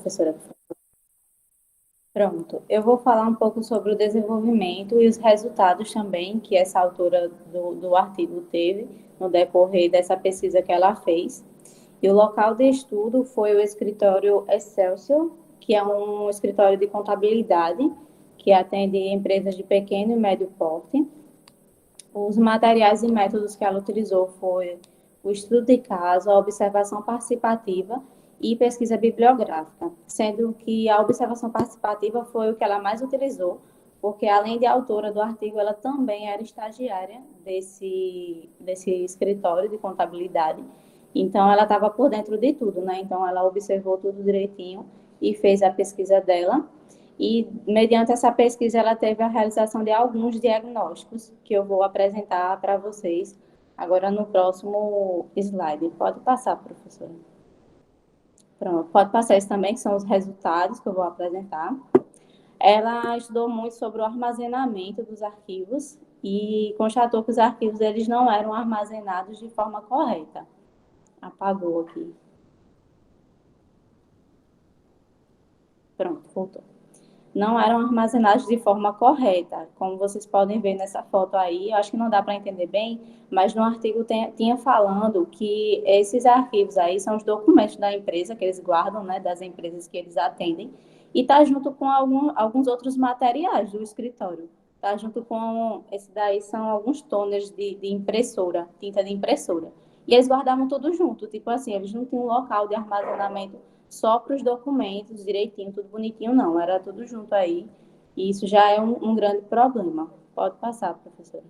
professora. Pronto, eu vou falar um pouco sobre o desenvolvimento e os resultados também que essa autora do artigo teve no decorrer dessa pesquisa que ela fez. E o local de estudo foi o escritório Excelsior, que é um escritório de contabilidade que atende empresas de pequeno e médio porte. Os materiais e métodos que ela utilizou foi o estudo de caso, a observação participativa e pesquisa bibliográfica, sendo que a observação participativa foi o que ela mais utilizou, porque além de autora do artigo, ela também era estagiária desse escritório de contabilidade. Então, ela estava por dentro de tudo, né? Então, ela observou tudo direitinho e fez a pesquisa dela. E, mediante essa pesquisa, ela teve a realização de alguns diagnósticos que eu vou apresentar para vocês agora no próximo slide. Pode passar, professora. Pronto, pode passar isso também, que são os resultados que eu vou apresentar. Ela estudou muito sobre o armazenamento dos arquivos e constatou que os arquivos eles não eram armazenados de forma correta. Apagou aqui. Pronto, voltou. Não eram armazenados de forma correta, como vocês podem ver nessa foto aí. Eu acho que não dá para entender bem, mas no artigo tinha falando que esses arquivos aí são os documentos da empresa que eles guardam, né, das empresas que eles atendem, e está junto com alguns outros materiais do escritório. Está junto com, esse daí são alguns toners de impressora, tinta de impressora. E eles guardavam tudo junto, tipo assim, eles não tinham um local de armazenamento só para os documentos, direitinho, tudo bonitinho, não. Era tudo junto aí. E isso já é um grande problema. Pode passar, professora.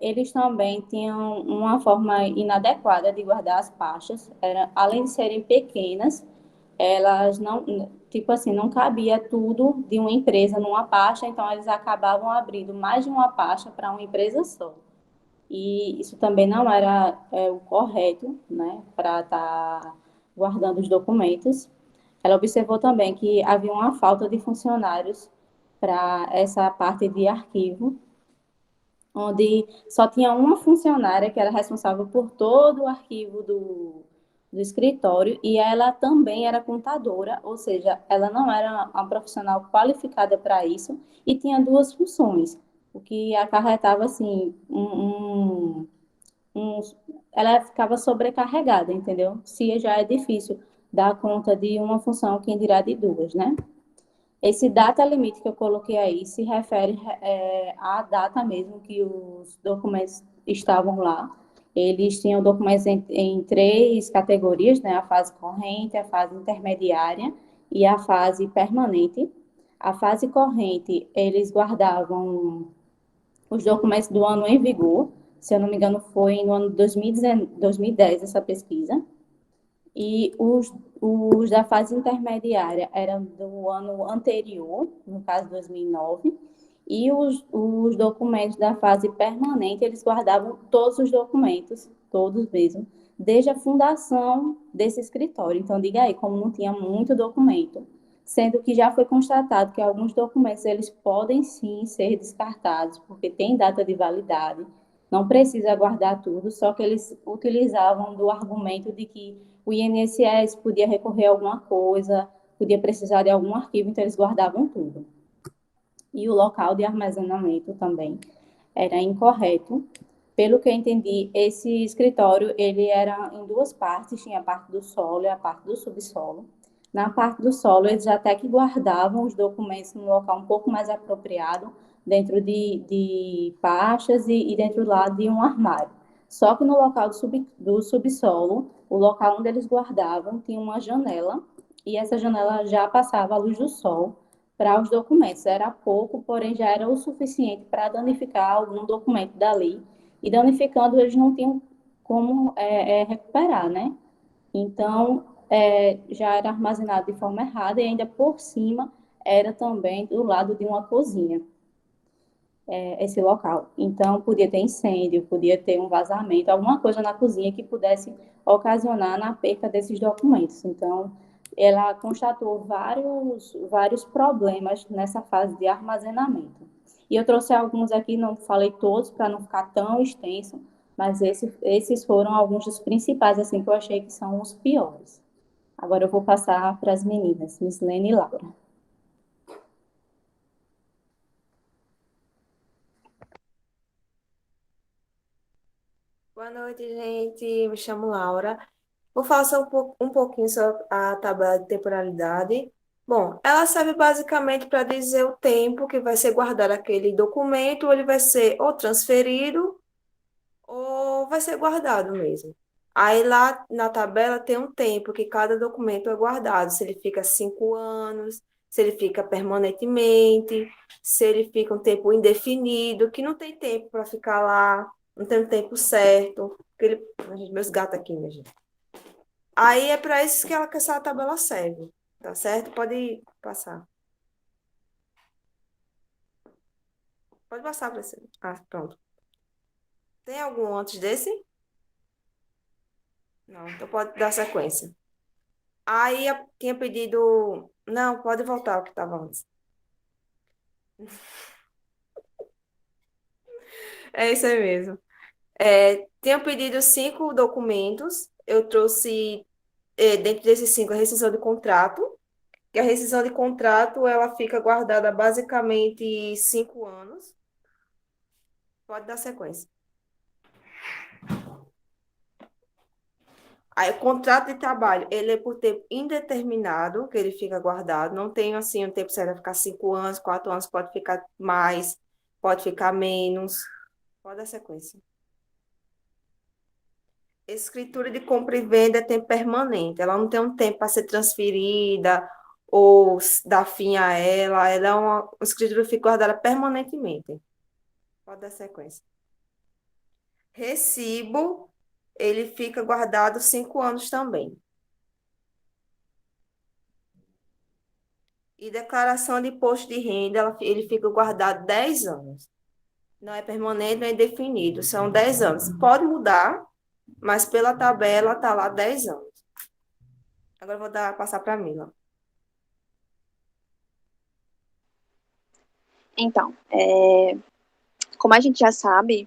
Eles também tinham uma forma inadequada de guardar as pastas. Além de serem pequenas, elas não, tipo assim, não cabia tudo de uma empresa numa pasta, então eles acabavam abrindo mais de uma pasta para uma empresa só. E isso também não era o correto, né, para estar guardando os documentos. Ela observou também que havia uma falta de funcionários para essa parte de arquivo, onde só tinha uma funcionária que era responsável por todo o arquivo do escritório, e ela também era contadora, ou seja, ela não era uma profissional qualificada para isso, e tinha duas funções, o que acarretava, assim, um, ela ficava sobrecarregada, entendeu? Se já é difícil dar conta de uma função, quem dirá de duas, né? Esse data limite que eu coloquei aí se refere à data mesmo que os documentos estavam lá. Eles tinham documentos em três categorias, né? A fase corrente, a fase intermediária e a fase permanente. A fase corrente, eles guardavam os documentos do ano em vigor, se eu não me engano, foi no ano de 2010 essa pesquisa. E os da fase intermediária eram do ano anterior, no caso 2009, e os documentos da fase permanente, eles guardavam todos os documentos, todos mesmo, desde a fundação desse escritório. Então, diga aí, como não tinha muito documento, sendo que já foi constatado que alguns documentos eles podem sim ser descartados, porque tem data de validade, não precisa guardar tudo, só que eles utilizavam do argumento de que o INSS podia recorrer a alguma coisa, podia precisar de algum arquivo, então eles guardavam tudo. E o local de armazenamento também era incorreto. Pelo que eu entendi, esse escritório ele era em duas partes, tinha a parte do solo e a parte do subsolo. Na parte do solo, eles até que guardavam os documentos num local um pouco mais apropriado, dentro de pastas e dentro lá de um armário. Só que no local do subsolo, o local onde eles guardavam tinha uma janela, e essa janela já passava a luz do sol para os documentos. Era pouco, porém já era o suficiente para danificar algum documento dali, e danificando eles não tinham como recuperar, né? Então, já era armazenado de forma errada e ainda por cima era também do lado de uma cozinha, esse local. Então, podia ter incêndio, podia ter um vazamento, alguma coisa na cozinha que pudesse ocasionar na perca desses documentos. Então, ela constatou vários problemas nessa fase de armazenamento. E eu trouxe alguns aqui, não falei todos para não ficar tão extenso, mas esses foram alguns dos principais, assim, que eu achei que são os piores. Agora eu vou passar para as meninas, Mislene e Laura. Boa noite, gente. Me chamo Laura. Vou falar só um pouquinho sobre a tabela de temporalidade. Bom, ela serve basicamente para dizer o tempo que vai ser guardado aquele documento, ou ele vai ser ou transferido ou vai ser guardado mesmo. Aí lá na tabela tem um tempo que cada documento é guardado, se ele fica 5 anos, se ele fica permanentemente, se ele fica um tempo indefinido, que não tem tempo para ficar lá, não tem um tempo certo. Meus gatos aqui, minha gente. Aí é para isso que essa tabela serve, tá certo? Pode passar. Pode passar para você. Ah, pronto. Tem algum antes desse? Não, então pode dar sequência. Aí eu tinha pedido. Não, pode voltar ao que estava antes. É isso aí mesmo. Tinha pedido 5 documentos. Eu trouxe, dentro desses 5, a rescisão de contrato. E a rescisão de contrato, ela fica guardada basicamente 5 anos. Pode dar sequência. Aí, o contrato de trabalho, ele é por tempo indeterminado, que ele fica guardado. Não tem, assim, um tempo certo, vai ficar 5 anos, 4 anos, pode ficar mais, pode ficar menos. Pode dar sequência. Escritura de compra e venda é tempo permanente. Ela não tem um tempo para ser transferida ou dar fim a ela. Ela é uma escritura que fica guardada permanentemente. Pode dar sequência. Recibo, ele fica guardado 5 anos também. E declaração de imposto de renda, ele fica guardado 10 anos. Não é permanente, não é indefinido. São 10 anos. Pode mudar, mas pela tabela está lá 10 anos. Agora eu vou passar para a Mila. Então, como a gente já sabe,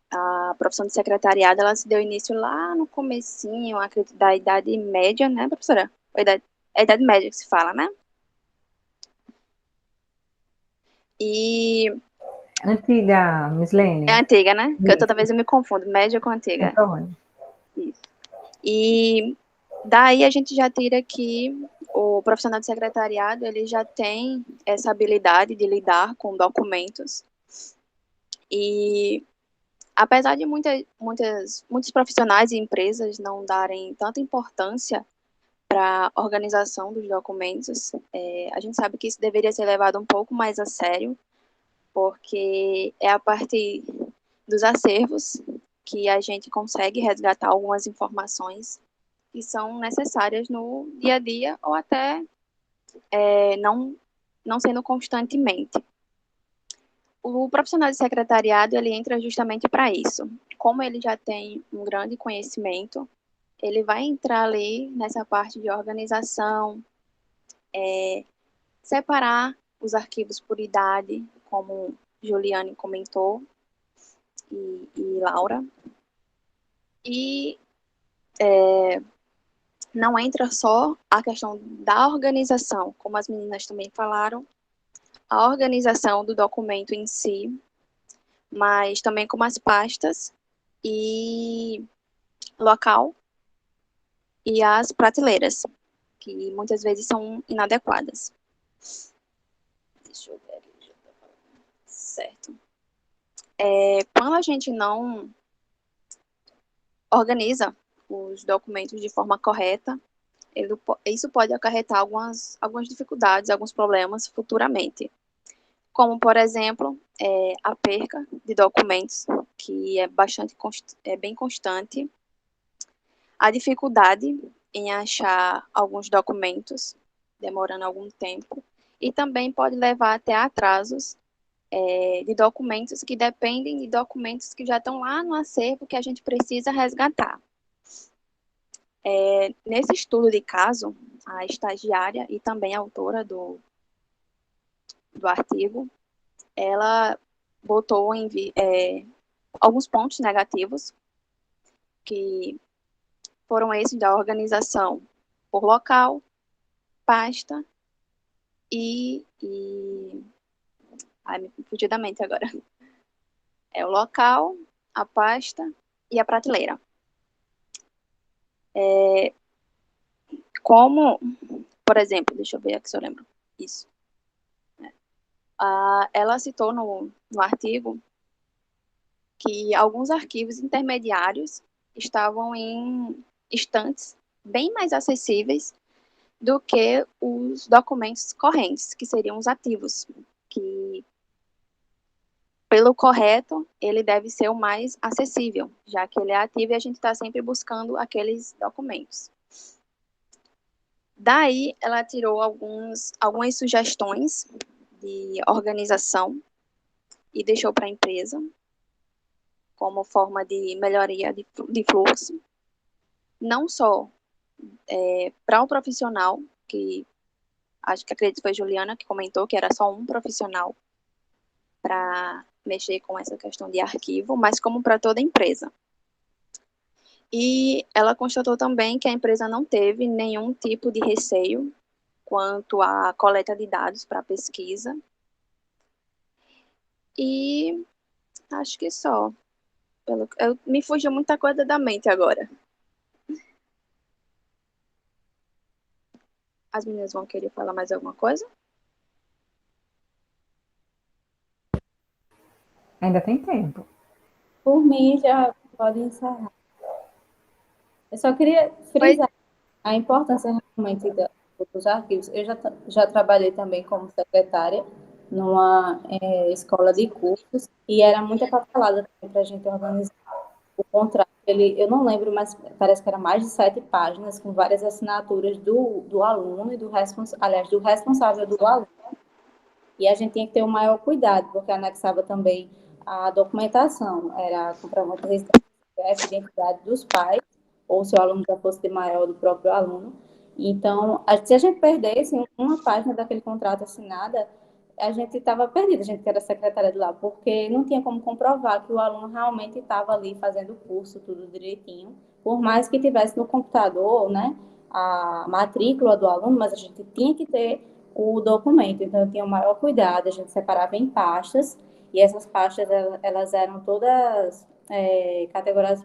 a profissão de secretariado, ela se deu início lá no comecinho, acredito, da Idade Média, né, professora? É a Idade Média que se fala, né? E Antiga, é Mislene. antiga, né? Porque toda vez Isso, eu me confundo, média com sem antiga. problema. Isso. E daí a gente já tira que o profissional de secretariado, ele já tem essa habilidade de lidar com documentos. E apesar de muitos profissionais e empresas não darem tanta importância para a organização dos documentos, a gente sabe que isso deveria ser levado um pouco mais a sério, porque é a partir dos acervos que a gente consegue resgatar algumas informações que são necessárias no dia a dia ou até não sendo constantemente. O profissional de secretariado, ele entra justamente para isso. Como ele já tem um grande conhecimento, ele vai entrar ali nessa parte de organização, separar os arquivos por idade, como Juliane comentou, e Laura. E não entra só a questão da organização, como as meninas também falaram, a organização do documento em si, mas também como as pastas e local e as prateleiras, que muitas vezes são inadequadas. Deixa eu ver aqui. Certo. Quando a gente não organiza os documentos de forma correta, isso pode acarretar algumas dificuldades, alguns problemas futuramente. Como, por exemplo, a perca de documentos, que é bem constante, a dificuldade em achar alguns documentos, demorando algum tempo, e também pode levar até atrasos de documentos que dependem de documentos que já estão lá no acervo que a gente precisa resgatar. Nesse estudo de caso, a estagiária e também a autora do artigo, ela botou alguns pontos negativos, que foram esses da organização. por local, pasta Ai, me fugiu da mente agora. É o local, a pasta e a prateleira. Como, por exemplo, deixa eu ver aqui se eu lembro. Isso. Ela citou no artigo que alguns arquivos intermediários estavam em estantes bem mais acessíveis do que os documentos correntes, que seriam os ativos, que, pelo correto, ele deve ser o mais acessível, já que ele é ativo e a gente está sempre buscando aqueles documentos. Daí, ela tirou algumas sugestões de organização e deixou para a empresa, como forma de melhoria de fluxo, não só para o profissional, que acredito que foi Juliana que comentou que era só um profissional para mexer com essa questão de arquivo, mas como para toda a empresa. E ela constatou também que a empresa não teve nenhum tipo de receio quanto à coleta de dados para pesquisa. E acho que só. Me fugiu muita coisa da mente agora. As meninas vão querer falar mais alguma coisa? Ainda tem tempo. Por mim, já pode encerrar. Eu só queria frisar a importância realmente dos arquivos. Eu já trabalhei também como secretária numa escola de cursos e era muita papelada para a gente organizar o contrato. Eu não lembro, mas parece que era mais de 7 páginas, com várias assinaturas do aluno e do responsável do aluno. E a gente tinha que ter o maior cuidado, porque anexava também a documentação, era comprovante de residência, identidade dos pais, ou se o aluno já fosse de maior do próprio aluno. Então, se a gente perdesse uma página daquele contrato assinada, a gente estava perdido, a gente que era secretária de lá, porque não tinha como comprovar que o aluno realmente estava ali fazendo o curso, tudo direitinho, por mais que tivesse no computador, né, a matrícula do aluno, mas a gente tinha que ter o documento. Então, eu tinha o maior cuidado, a gente separava em pastas, e essas pastas, elas eram todas categorias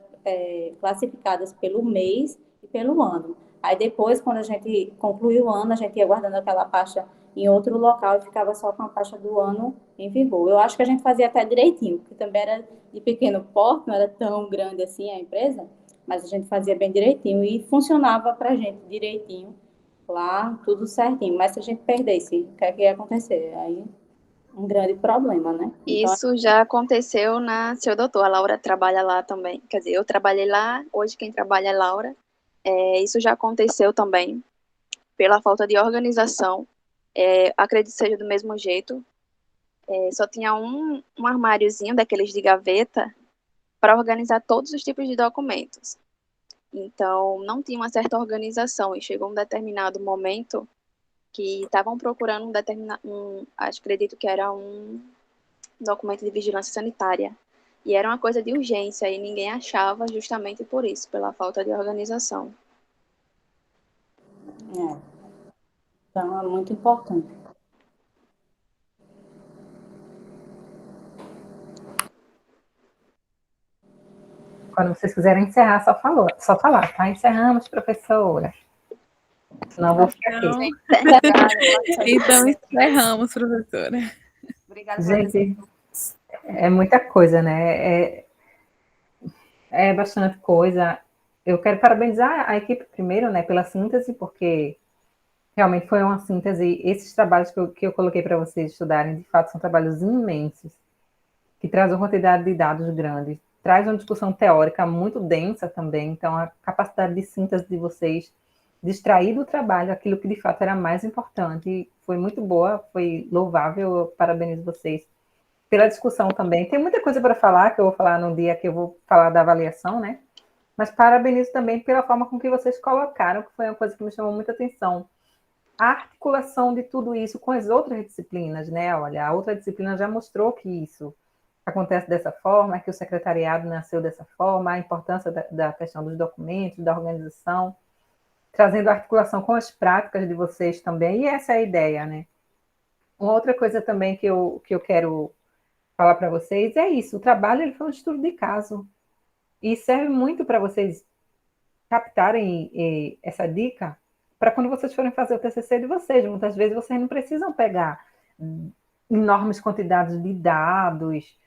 classificadas pelo mês e pelo ano. Aí depois, quando a gente concluiu o ano, a gente ia guardando aquela pasta em outro local e ficava só com a pasta do ano em vigor. Eu acho que a gente fazia até direitinho, porque também era de pequeno porte, não era tão grande assim a empresa, mas a gente fazia bem direitinho e funcionava para a gente direitinho lá, tudo certinho. Mas se a gente perdesse, o que é que ia acontecer? Aí, um grande problema, né? Então, Isso já aconteceu na Seu Doutor. A Laura trabalha lá também. Quer dizer, eu trabalhei lá, hoje quem trabalha é a Laura. Isso já aconteceu também, pela falta de organização. Acredito que seja do mesmo jeito. Só tinha um armáriozinho daqueles de gaveta para organizar todos os tipos de documentos. Então, não tinha uma certa organização. E chegou um determinado momento que estavam procurando acredito que era um documento de vigilância sanitária. E era uma coisa de urgência e ninguém achava justamente por isso, pela falta de organização. então é muito importante. Quando vocês quiserem encerrar, só falar, tá? Encerramos, professora. Senão eu vou ficar aqui. Então, encerramos, professora. Obrigada, Gente, é muita coisa, né? É bastante coisa. Eu quero parabenizar a equipe primeiro, né, pela síntese, porque realmente foi uma síntese. Esses trabalhos que eu coloquei para vocês estudarem, de fato, são trabalhos imensos, que trazem uma quantidade de dados grande, traz uma discussão teórica muito densa também, então a capacidade de síntese de vocês, de extrair do trabalho aquilo que de fato era mais importante, foi muito boa, foi louvável, eu parabenizo vocês pela discussão também. Tem muita coisa para falar, que eu vou falar no dia que eu vou falar da avaliação, né? Mas parabenizo também pela forma com que vocês colocaram, que foi uma coisa que me chamou muita atenção. A articulação de tudo isso com as outras disciplinas, né? Olha, a outra disciplina já mostrou que isso acontece dessa forma, que o secretariado nasceu dessa forma, a importância da questão dos documentos, da organização. trazendo articulação com as práticas de vocês também, e essa é a ideia, né? Uma outra coisa também que eu quero falar para vocês é isso, o trabalho ele foi um estudo de caso, e serve muito para vocês captarem essa dica para quando vocês forem fazer o TCC de vocês. Muitas vezes vocês não precisam pegar enormes quantidades de dados,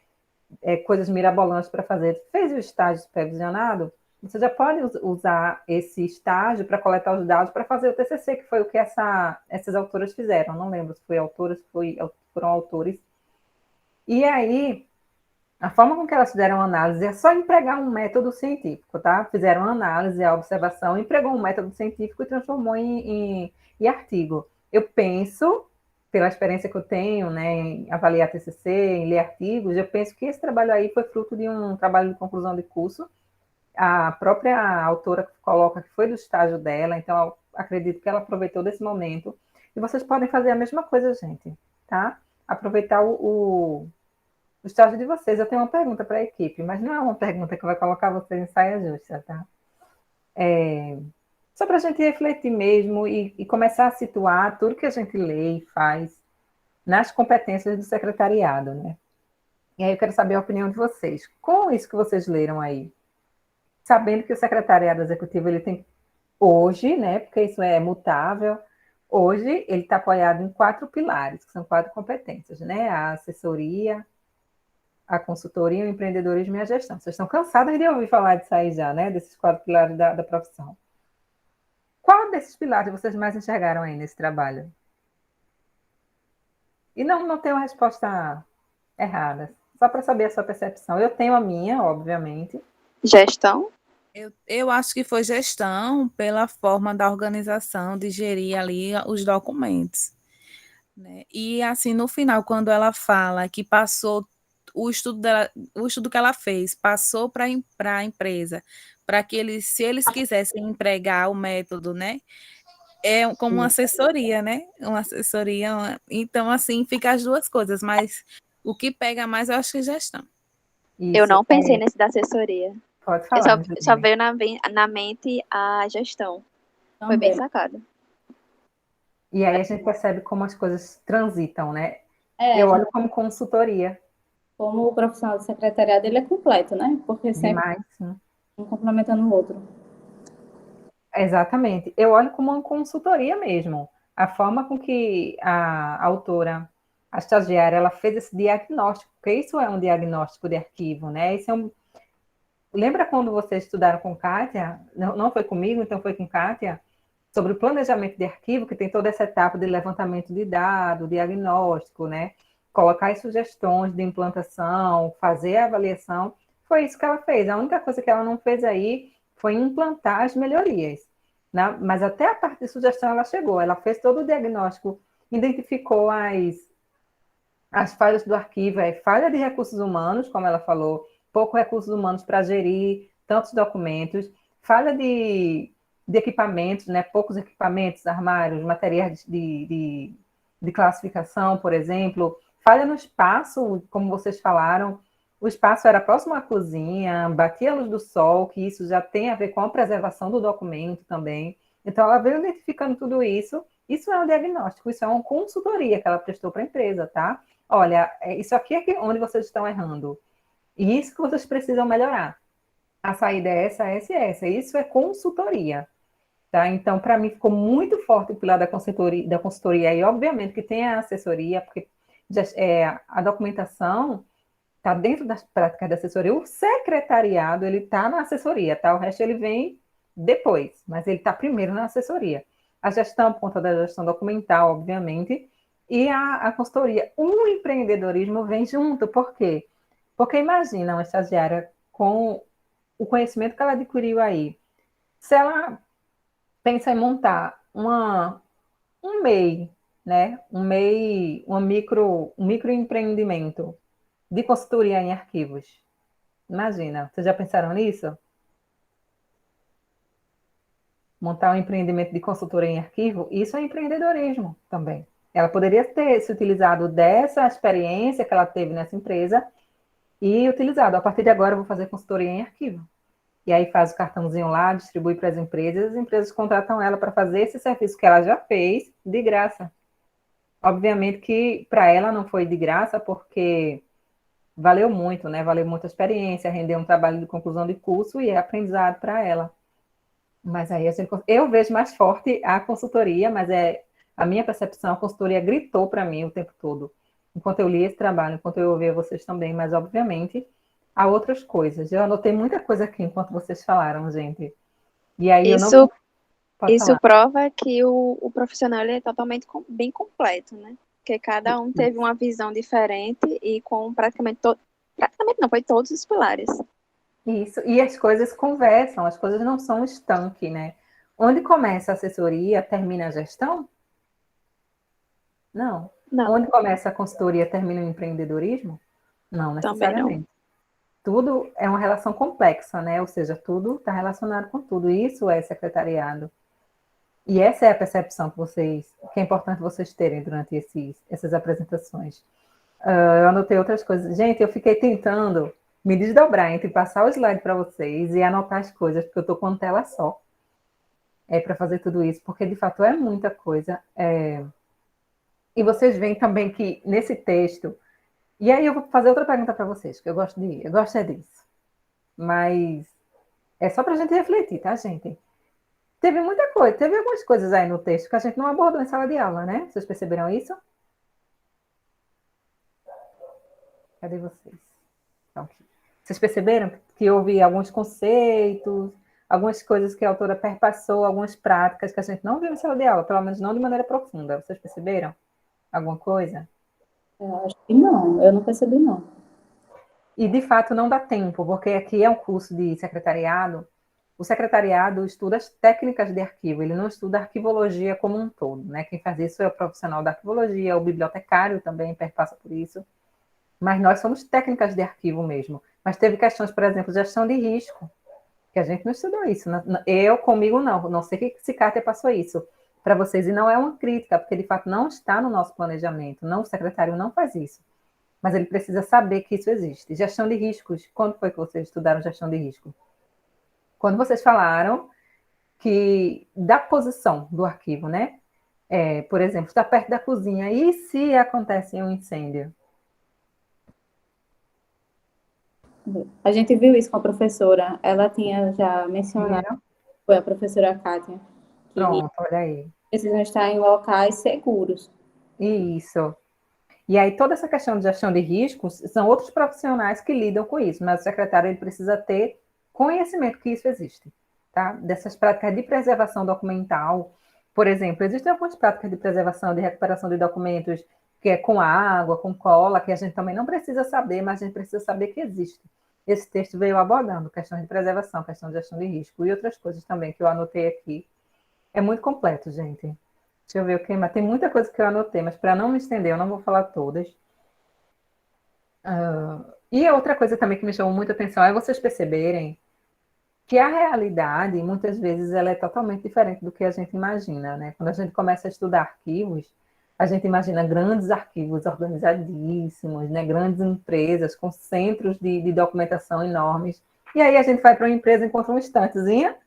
coisas mirabolantes para fazer. Fez o estágio supervisionado, você já pode usar esse estágio para coletar os dados para fazer o TCC, que foi o que essas autoras fizeram. Não lembro se foi autoras, foram autores. E aí, a forma com que elas fizeram a análise é só empregar um método científico, tá? Fizeram a análise, a observação, empregou um método científico e transformou em artigo. Eu penso, pela experiência que eu tenho, né, em avaliar TCC, em ler artigos, eu penso que esse trabalho aí foi fruto de um trabalho de conclusão de curso. A própria autora coloca que foi do estágio dela, então eu acredito que ela aproveitou desse momento. E vocês podem fazer a mesma coisa, gente, tá? Aproveitar o estágio de vocês. Eu tenho uma pergunta para a equipe, mas não é uma pergunta que vai colocar vocês em saia justa, tá? Só para a gente refletir mesmo e começar a situar tudo que a gente lê e faz nas competências do secretariado, né? E aí eu quero saber a opinião de vocês. Com isso que vocês leram aí, sabendo que o secretariado executivo ele tem hoje, né? Porque isso é mutável. Hoje ele está apoiado em 4 pilares, que são 4 competências, né? A assessoria, a consultoria, o empreendedorismo e a gestão. Vocês estão cansadas de ouvir falar disso aí já, né? Desses 4 pilares da profissão. Qual desses pilares vocês mais enxergaram aí nesse trabalho? E não tem uma resposta errada, só para saber a sua percepção. Eu tenho a minha, obviamente. Gestão? Eu acho que foi gestão pela forma da organização de gerir ali os documentos, né? E assim, no final, quando ela fala que passou o estudo dela, o estudo que ela fez, passou para a empresa, para que eles, se eles quisessem empregar o método, né? É como uma assessoria, né? Uma assessoria. Então, assim, fica as duas coisas, mas o que pega mais eu acho que é gestão. Isso, Eu não pensei nesse da assessoria. Pode falar, Só veio na mente a gestão. Foi bem sacado. E aí a gente percebe como as coisas transitam, né? Eu olho como consultoria. Como o profissional de secretariado, ele é completo, né? Porque sempre Demais, sim. um complementando o outro. Exatamente. Eu olho como uma consultoria mesmo. A forma com que a autora, a estagiária, ela fez esse diagnóstico, porque isso é um diagnóstico de arquivo, né? Lembra quando vocês estudaram com Kátia? Não foi comigo, então foi com Kátia, sobre o planejamento de arquivo, que tem toda essa etapa de levantamento de dados, diagnóstico, né? Colocar as sugestões de implantação, fazer a avaliação. Foi isso que ela fez. A única coisa que ela não fez aí foi implantar as melhorias, né? Mas até a parte de sugestão ela chegou. Ela fez todo o diagnóstico, identificou as falhas do arquivo, falha de recursos humanos, como ela falou, pouco recursos humanos para gerir tantos documentos, falha de equipamentos, né? Poucos equipamentos, armários, materiais de classificação, por exemplo, falha no espaço, como vocês falaram, o espaço era próximo à cozinha, batia a luz do sol, que isso já tem a ver com a preservação do documento também. Então, ela veio identificando tudo isso. Isso é um diagnóstico, isso é uma consultoria que ela prestou para a empresa, tá? Olha, isso aqui é onde vocês estão errando. E isso que vocês precisam melhorar. A saída é essa. Isso é consultoria. Tá? Então, para mim, ficou muito forte o pilar da consultoria. E, obviamente, que tem a assessoria, porque a documentação está dentro das práticas da assessoria. O secretariado, ele está na assessoria, tá? O resto ele vem depois, mas ele está primeiro na assessoria. A gestão, por conta da gestão documental, obviamente, e a consultoria. O empreendedorismo vem junto, por quê? Porque imagina uma estagiária com o conhecimento que ela adquiriu aí. Se ela pensa em montar um MEI, né? Um microempreendimento de consultoria em arquivos. Imagina, vocês já pensaram nisso? Montar um empreendimento de consultoria em arquivo, isso é empreendedorismo também. Ela poderia ter se utilizado dessa experiência que ela teve nessa empresa e utilizado. A partir de agora, eu vou fazer consultoria em arquivo. e aí faz o cartãozinho lá, distribui para as empresas contratam ela para fazer esse serviço que ela já fez de graça. Obviamente que para ela não foi de graça, porque valeu muito, né? Valeu muito a experiência, rendeu um trabalho de conclusão de curso e é aprendizado para ela. Mas aí eu vejo mais forte a consultoria, mas a minha percepção, a consultoria gritou para mim o tempo todo, enquanto eu li esse trabalho, enquanto eu ouvia vocês também, mas obviamente há outras coisas. Eu anotei muita coisa aqui enquanto vocês falaram, gente. E aí eu não Isso, pode isso falar. prova que o profissional ele é totalmente bem completo, né? Porque cada um teve uma visão diferente e com praticamente não, foi todos os pilares. Isso, e as coisas conversam, as coisas não são estanque, né? Onde começa a assessoria, termina a gestão? Não. Não, Onde começa a consultoria, termina o empreendedorismo? Não também não. necessariamente. Tudo é uma relação complexa, né? Ou seja, tudo está relacionado com tudo. Isso é secretariado. E essa é a percepção que é importante vocês terem durante essas apresentações. Eu anotei outras coisas. Gente, eu fiquei tentando me desdobrar entre passar o slide para vocês e anotar as coisas, porque eu estou com uma tela só para fazer tudo isso, porque de fato é muita coisa. E vocês veem também que nesse texto. E aí eu vou fazer outra pergunta para vocês, que eu gosto é disso. Mas é só para a gente refletir, tá, gente? Teve muita coisa, teve algumas coisas aí no texto que a gente não abordou em sala de aula, né? Vocês perceberam isso? Cadê vocês? Estão aqui. Vocês perceberam que houve alguns conceitos, algumas coisas que a autora perpassou, algumas práticas que a gente não viu em sala de aula, pelo menos não de maneira profunda. Vocês perceberam alguma coisa? Eu acho que não, eu não percebi, não. E, de fato, não dá tempo, porque aqui é um curso de secretariado. O secretariado estuda as técnicas de arquivo, ele não estuda a arquivologia como um todo, né? Quem faz isso é o profissional da arquivologia, o bibliotecário também perpassa por isso. Mas nós somos técnicas de arquivo mesmo. Mas teve questões, por exemplo, de gestão de risco, que a gente não estudou isso. Eu, comigo, não sei que Cicátia passou isso para vocês. E não é uma crítica, porque de fato não está no nosso planejamento. Não, o secretário não faz isso. Mas ele precisa saber que isso existe. Gestão de riscos. Quando foi que vocês estudaram gestão de risco? Quando vocês falaram que da posição do arquivo, né? Por exemplo, está perto da cozinha. E se acontece um incêndio? A gente viu isso com a professora, ela tinha já mencionado, Viram? foi a professora Kátia, que Pronto, olha aí. precisam estar em locais seguros. Isso. E aí, toda essa questão de gestão de riscos, são outros profissionais que lidam com isso, mas o secretário ele precisa ter conhecimento que isso existe, tá? Dessas práticas de preservação documental, por exemplo, existem algumas práticas de preservação, de recuperação de documentos, que é com água, com cola, que a gente também não precisa saber, mas a gente precisa saber que existe. Esse texto veio abordando questões de preservação, questão de gestão de risco e outras coisas também que eu anotei aqui. É muito completo, gente. Deixa eu ver o que mais. Tem muita coisa que eu anotei, mas para não me estender, eu não vou falar todas. E outra coisa também que me chamou muita atenção é vocês perceberem que a realidade, muitas vezes, ela é totalmente diferente do que a gente imagina, né? Quando a gente começa a estudar arquivos, a gente imagina grandes arquivos organizadíssimos, né? Grandes empresas com centros de documentação enormes. E aí a gente vai para uma empresa e encontra uma estantezinha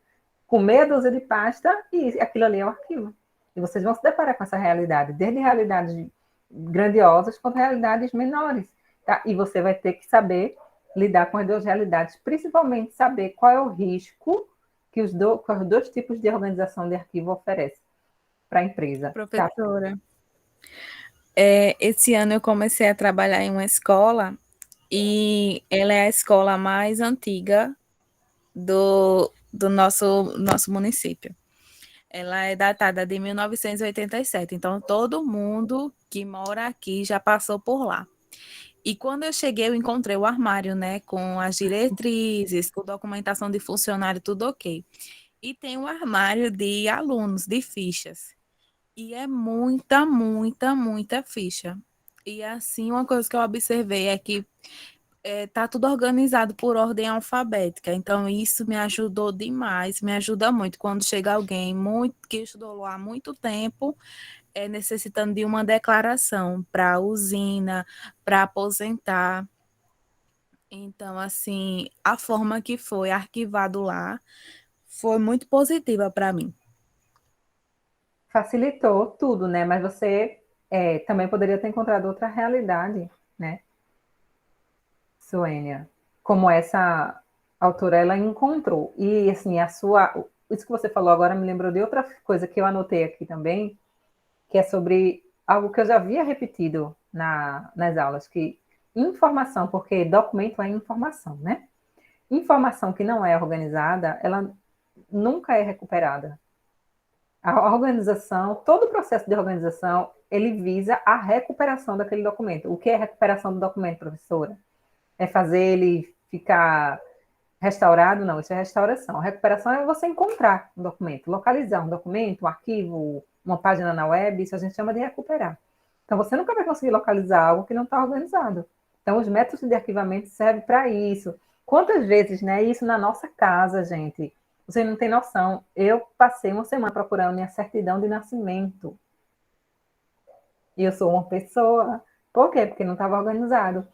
com meia dúzia de pasta e aquilo ali é o arquivo. E vocês vão se deparar com essa realidade, desde realidades grandiosas quanto realidades menores. Tá? E você vai ter que saber lidar com as duas realidades, principalmente saber qual é o risco que os dois tipos de organização de arquivo oferecem para a empresa. Tá? Professora, esse ano eu comecei a trabalhar em uma escola e ela é a escola mais antiga do nosso município. Ela é datada de 1987, então todo mundo que mora aqui já passou por lá. E quando eu cheguei, eu encontrei o armário, né, com as diretrizes, com documentação de funcionário, tudo ok. E tem um armário de alunos, de fichas. E é muita, muita, muita ficha. E assim, uma coisa que eu observei é que tá tudo organizado por ordem alfabética. Então, isso me ajudou demais, me ajuda muito. Quando chega alguém que estudou lá há muito tempo, necessitando de uma declaração para a usina, para aposentar. Então, assim, a forma que foi arquivado lá foi muito positiva para mim. Facilitou tudo, né? Mas você também poderia ter encontrado outra realidade, né, Suênia? Como essa autora, ela encontrou. E, assim, isso que você falou agora me lembrou de outra coisa que eu anotei aqui também, que é sobre algo que eu já havia repetido nas aulas, que informação, porque documento é informação, né? Informação que não é organizada, ela nunca é recuperada. A organização, todo o processo de organização, ele visa a recuperação daquele documento. O que é recuperação do documento, professora? É fazer ele ficar restaurado? Não, isso é restauração. A recuperação é você encontrar um documento, localizar um documento, um arquivo, uma página na web, isso a gente chama de recuperar. Então, você nunca vai conseguir localizar algo que não está organizado. Então, os métodos de arquivamento servem para isso. Quantas vezes, né? Isso na nossa casa, gente. Você não tem noção. Eu passei uma semana procurando minha certidão de nascimento. E eu sou uma pessoa. Por quê? Porque não estava organizado.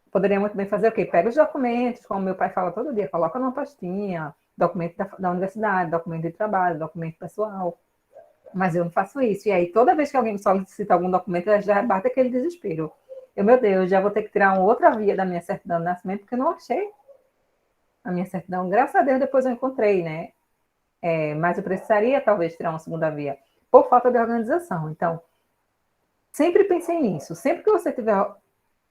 Poderia muito bem fazer o quê? Pega os documentos, como meu pai fala todo dia, coloca numa pastinha, documento da universidade, documento de trabalho, documento pessoal. Mas eu não faço isso. E aí, toda vez que alguém me solicita algum documento, já bate aquele desespero. Meu Deus, já vou ter que tirar uma outra via da minha certidão de nascimento, porque eu não achei a minha certidão. Graças a Deus, depois eu encontrei, né? Mas eu precisaria, talvez, tirar uma segunda via, por falta de organização. Então, sempre pensei nisso. Sempre que você estiver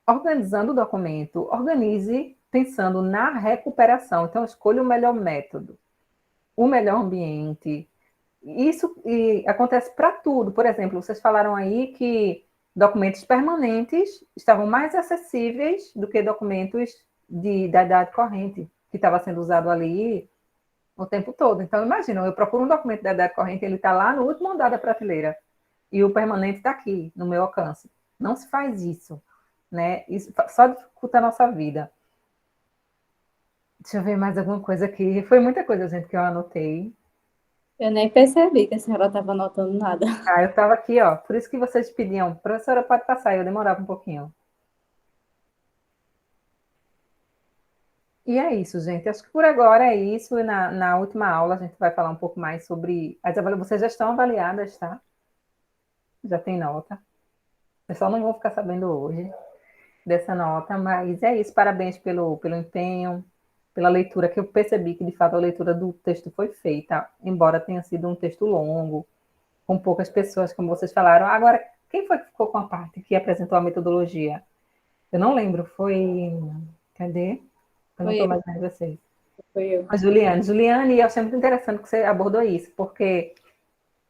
organizando o documento, organize pensando na recuperação. Então, escolha o melhor método, o melhor ambiente. Isso acontece para tudo. Por exemplo, vocês falaram aí que documentos permanentes estavam mais acessíveis do que documentos da idade corrente, que estava sendo usado ali o tempo todo. Então, imagina, eu procuro um documento da idade corrente, ele está lá no último andar da prateleira, e o permanente está aqui, no meu alcance. Não se faz isso, né? Isso só dificulta a nossa vida. Deixa eu ver mais alguma coisa aqui. Foi muita coisa, gente, que eu anotei. Eu nem percebi que a senhora estava anotando nada. Ah, eu estava aqui, ó. Por isso que vocês pediam, professora, pode passar. Eu demorava um pouquinho. E é isso, gente. Acho que por agora é isso. E na última aula a gente vai falar um pouco mais sobre as avaliações. Vocês já estão avaliadas, tá? Já tem nota. O pessoal não vão ficar sabendo hoje dessa nota, mas é isso. Parabéns pelo empenho, pela leitura, que eu percebi que, de fato, a leitura do texto foi feita, embora tenha sido um texto longo, com poucas pessoas, como vocês falaram. Agora, quem foi que ficou com a parte que apresentou a metodologia? Eu não lembro, foi... Cadê? Eu não estou mais vendo vocês. Foi eu. A Juliane. Juliane, eu achei muito interessante que você abordou isso, porque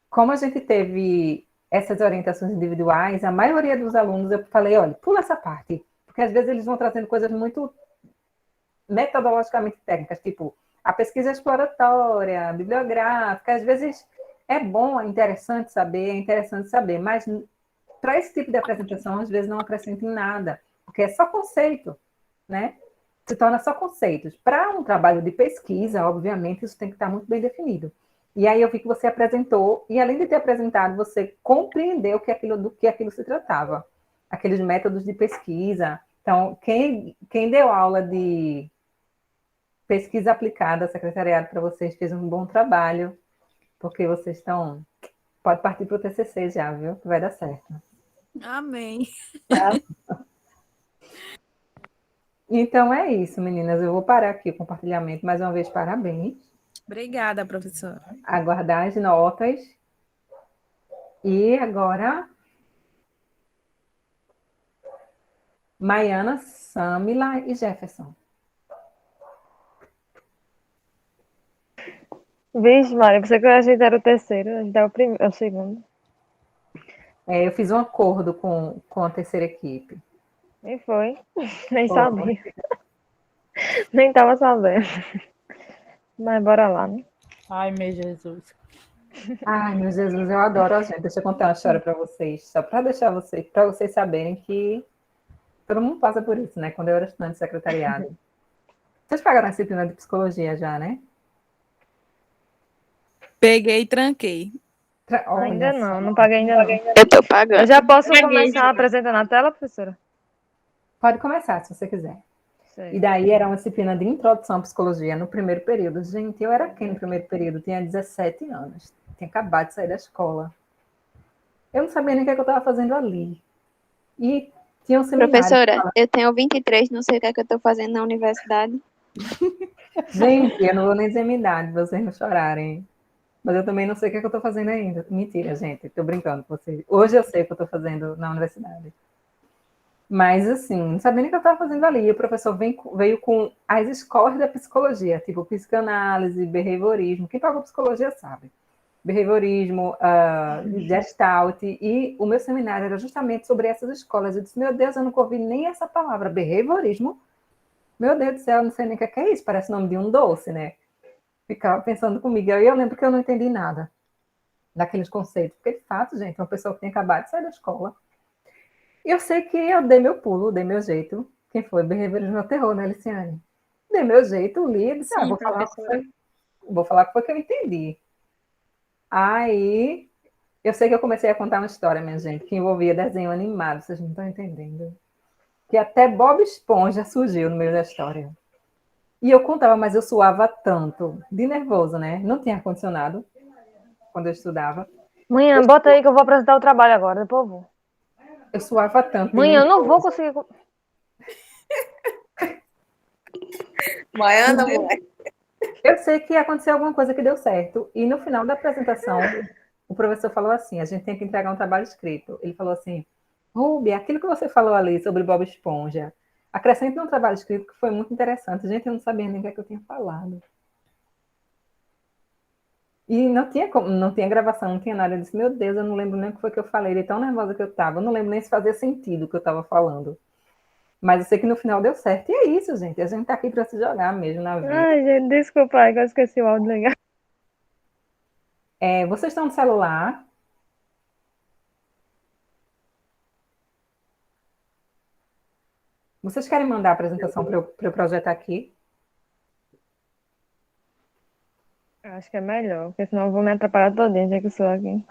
como a gente teve essas orientações individuais, a maioria dos alunos, eu falei, olha, pula essa parte, porque às vezes eles vão trazendo coisas muito metodologicamente técnicas, tipo a pesquisa exploratória, bibliográfica, às vezes é bom, é interessante saber, mas para esse tipo de apresentação, às vezes não acrescenta em nada, porque é só conceito, né? Se torna só conceitos. Para um trabalho de pesquisa, obviamente, isso tem que estar muito bem definido. E aí eu vi que você apresentou, e além de ter apresentado, você compreendeu do que aquilo se tratava. Aqueles métodos de pesquisa. Então, quem deu aula de pesquisa aplicada, secretariado, para vocês, fez um bom trabalho, porque vocês estão... Pode partir para o TCC já, viu? Que vai dar certo. Amém. Então é isso, meninas. Eu vou parar aqui o compartilhamento. Mais uma vez, parabéns. Obrigada, professora. Aguardar as notas. E agora, Maiana, Samila e Jefferson. Vixe, Maria, você que a gente era o terceiro, a gente era o segundo. Eu fiz um acordo com a terceira equipe. Nem foi, nem sabia. Nem estava sabendo. Mas bora lá, né? Ai, meu Jesus. Ai, meu Jesus, eu adoro, gente. Deixa eu contar uma história para vocês, só para vocês saberem que todo mundo passa por isso, né? Quando eu era estudante de secretariado. Vocês pagaram a disciplina de psicologia já, né? Peguei e tranquei. Ainda não paguei ainda não. Eu tô pagando. Eu já posso começar apresentando a tela, professora? Pode começar, se você quiser. Sei. E daí era uma disciplina de introdução à psicologia no primeiro período. Gente, eu era quem no primeiro período? Tinha 17 anos. Tinha acabado de sair da escola. Eu não sabia nem o que eu estava fazendo ali. E tinha um seminário. Professora, eu tenho 23, não sei o que é que eu estou fazendo na universidade. Gente, eu não vou nem dizer minha idade, vocês não chorarem. Mas eu também não sei o que eu estou fazendo ainda. Mentira, gente, estou brincando com vocês. Hoje eu sei o que eu estou fazendo na universidade. Mas, assim, não sabia nem o que eu estava fazendo ali. E o professor veio com as escolas da psicologia, tipo psicanálise, behaviorismo. Quem pagou psicologia sabe. Behaviorismo, Gestalt. E o meu seminário era justamente sobre essas escolas. Eu disse, meu Deus, eu nunca ouvi nem essa palavra, behaviorismo. Meu Deus do céu, eu não sei nem o que é isso. Parece o nome de um doce, né? Ficava pensando comigo. Aí eu lembro que eu não entendi nada daqueles conceitos. Porque, de fato, gente, uma pessoa que tinha acabado de sair da escola. E eu sei que eu dei meu pulo, dei meu jeito. Quem foi? Behaviorismo é o terror, né, Luciane? Dei meu jeito, li e disse, Sim, vou falar professora. o que foi que eu entendi. Aí, eu sei que eu comecei a contar uma história, minha gente, que envolvia desenho animado, vocês não estão entendendo. Que até Bob Esponja surgiu no meio da história. E eu contava, mas eu suava tanto, de nervoso, né? Não tinha ar-condicionado quando eu estudava. Manhã, bota aí que eu vou apresentar o trabalho agora, depois eu vou. Eu suava tanto de Manhã, eu não vou nervoso. conseguir. Baiana, mulher. Eu sei que aconteceu alguma coisa que deu certo. E no final da apresentação, o professor falou assim: a gente tem que entregar um trabalho escrito. Ele falou assim: Ruby, aquilo que você falou ali sobre Bob Esponja, acrescente um trabalho escrito que foi muito interessante. Gente, eu não sabia nem o que é que eu tinha falado. E não tinha gravação, não tinha nada. Eu disse: meu Deus, eu não lembro nem o que foi que eu falei, de tão nervosa que eu estava. Eu não lembro nem se fazia sentido o que eu estava falando. Mas eu sei que no final deu certo. E é isso, gente. A gente tá aqui para se jogar mesmo na vida. Ai, gente, desculpa aí que eu esqueci o áudio legal. Vocês estão no celular? Vocês querem mandar a apresentação para eu projetar aqui? Acho que é melhor, porque senão eu vou me atrapalhar todinha, já que eu sou aqui.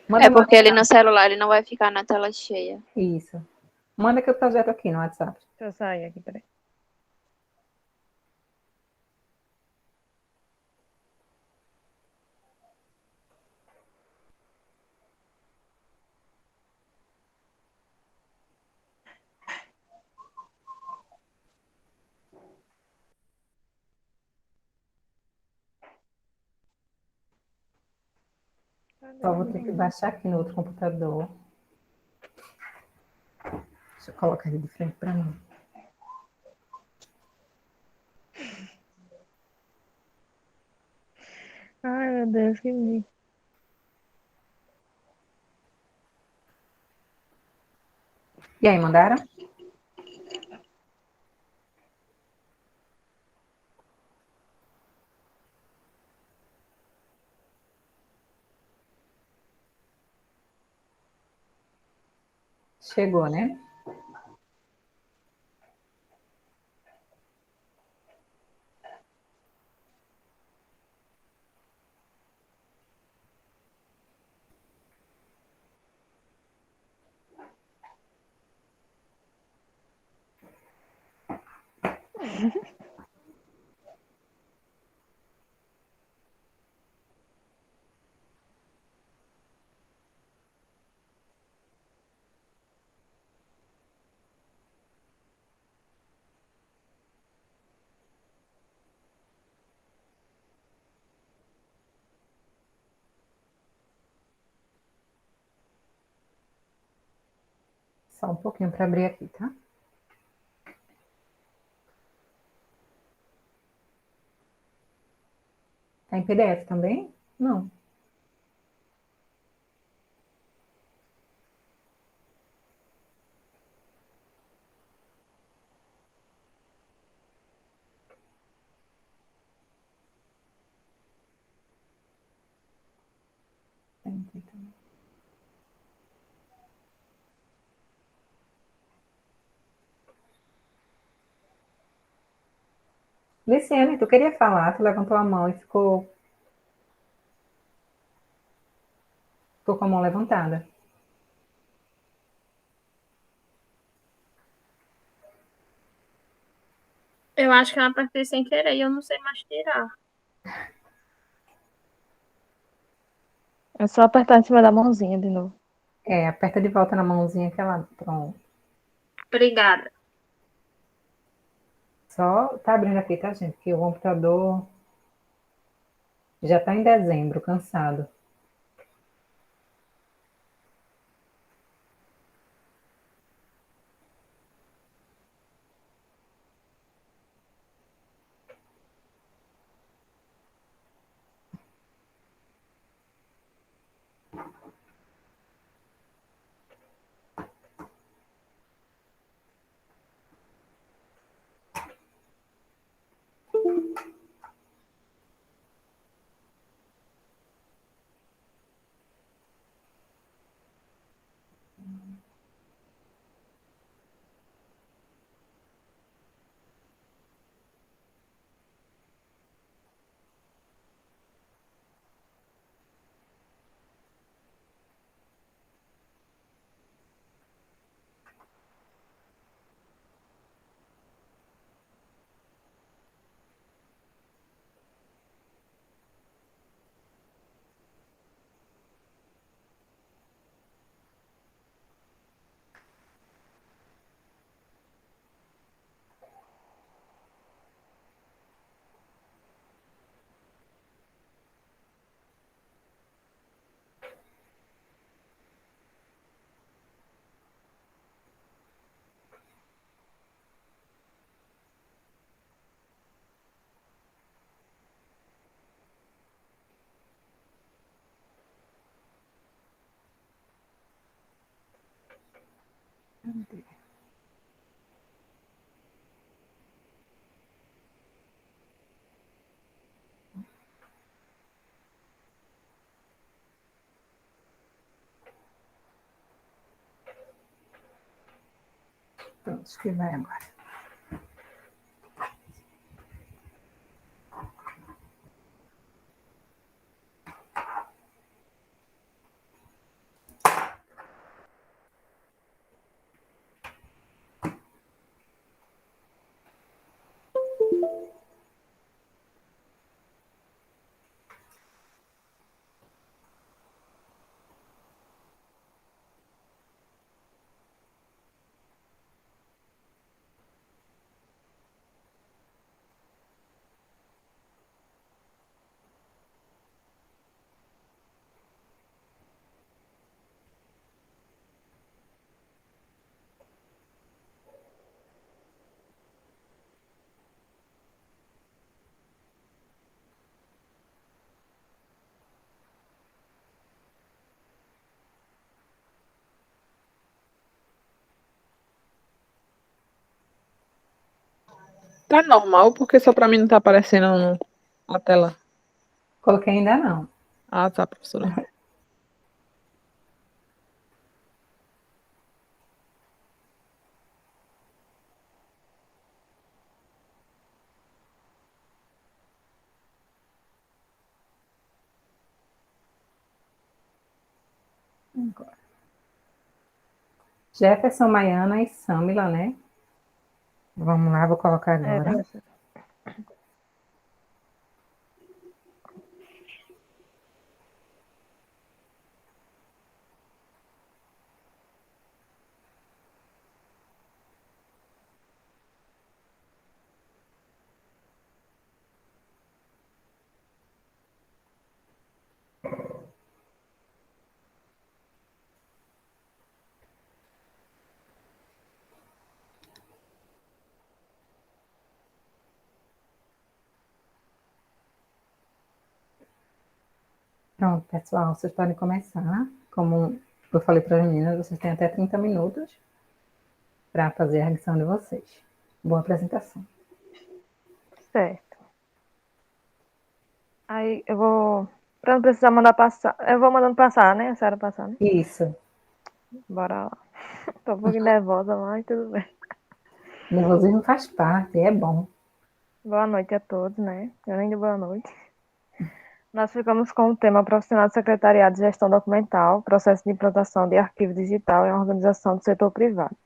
Manda É porque ele no celular ele não vai ficar na tela cheia. isso. Manda que eu projeto aqui no WhatsApp. Deixa eu sair aqui, peraí. Só vou ter que baixar aqui no outro computador. Deixa eu colocar ele de frente para mim. Ai, meu Deus, que mico. E aí, mandaram? Chegou, né? Só um pouquinho para abrir aqui, tá? Tá em PDF também? Não. Tem também. Luciane, tu queria falar, tu levantou a mão e ficou com a mão levantada. Eu acho que eu apertei sem querer e eu não sei mais tirar. É só apertar em cima da mãozinha de novo. Aperta de volta na mãozinha que ela. Pronto. Obrigada. Só tá abrindo aqui, tá, gente? Porque o computador já tá em dezembro, cansado. Pronto, acho que vai agora. Tá normal, porque só pra mim não tá aparecendo a tela. Coloquei ainda não. Ah, tá, professora. Agora. Jefferson, Maiana e Samila, né? Vamos lá, vou colocar agora. Professora. Pronto, pessoal, vocês podem começar. Como eu falei para as meninas, vocês têm até 30 minutos para fazer a lição de vocês. Boa apresentação. Certo. Aí eu vou. Pra não precisar mandar passar. Eu vou mandando passar, né? A senhora passar, né? Isso. Bora lá. Tô um pouquinho nervosa, mas tudo bem. Nervosismo faz parte, é bom. Boa noite a todos, né? Além de boa noite. Nós ficamos com o tema profissional de secretariado de gestão documental, processo de implantação de arquivo digital e organização do setor privado.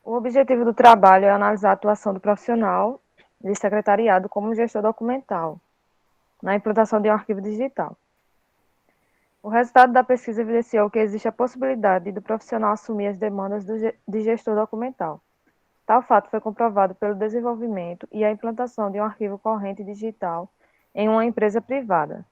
O objetivo do trabalho é analisar a atuação do profissional de secretariado como gestor documental na implantação de um arquivo digital. O resultado da pesquisa evidenciou que existe a possibilidade do profissional assumir as demandas de gestor documental. Tal fato foi comprovado pelo desenvolvimento e a implantação de um arquivo corrente digital em uma empresa privada.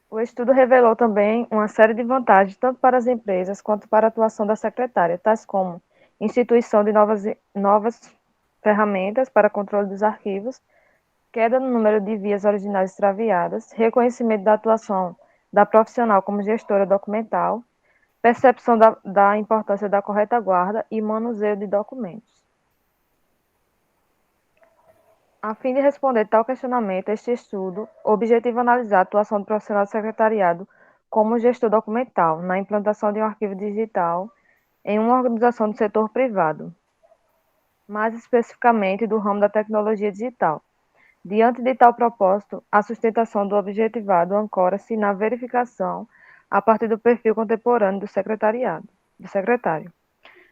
O estudo revelou também uma série de vantagens tanto para as empresas quanto para a atuação da secretária, tais como instituição de novas ferramentas para controle dos arquivos, queda no número de vias originais extraviadas, reconhecimento da atuação da profissional como gestora documental, percepção da importância da correta guarda e manuseio de documentos. A fim de responder tal questionamento, este estudo objetiva analisar a atuação do profissional do secretariado como gestor documental na implantação de um arquivo digital em uma organização do setor privado, mais especificamente do ramo da tecnologia digital. Diante de tal propósito, a sustentação do objetivado ancora-se na verificação, a partir do perfil contemporâneo do secretário,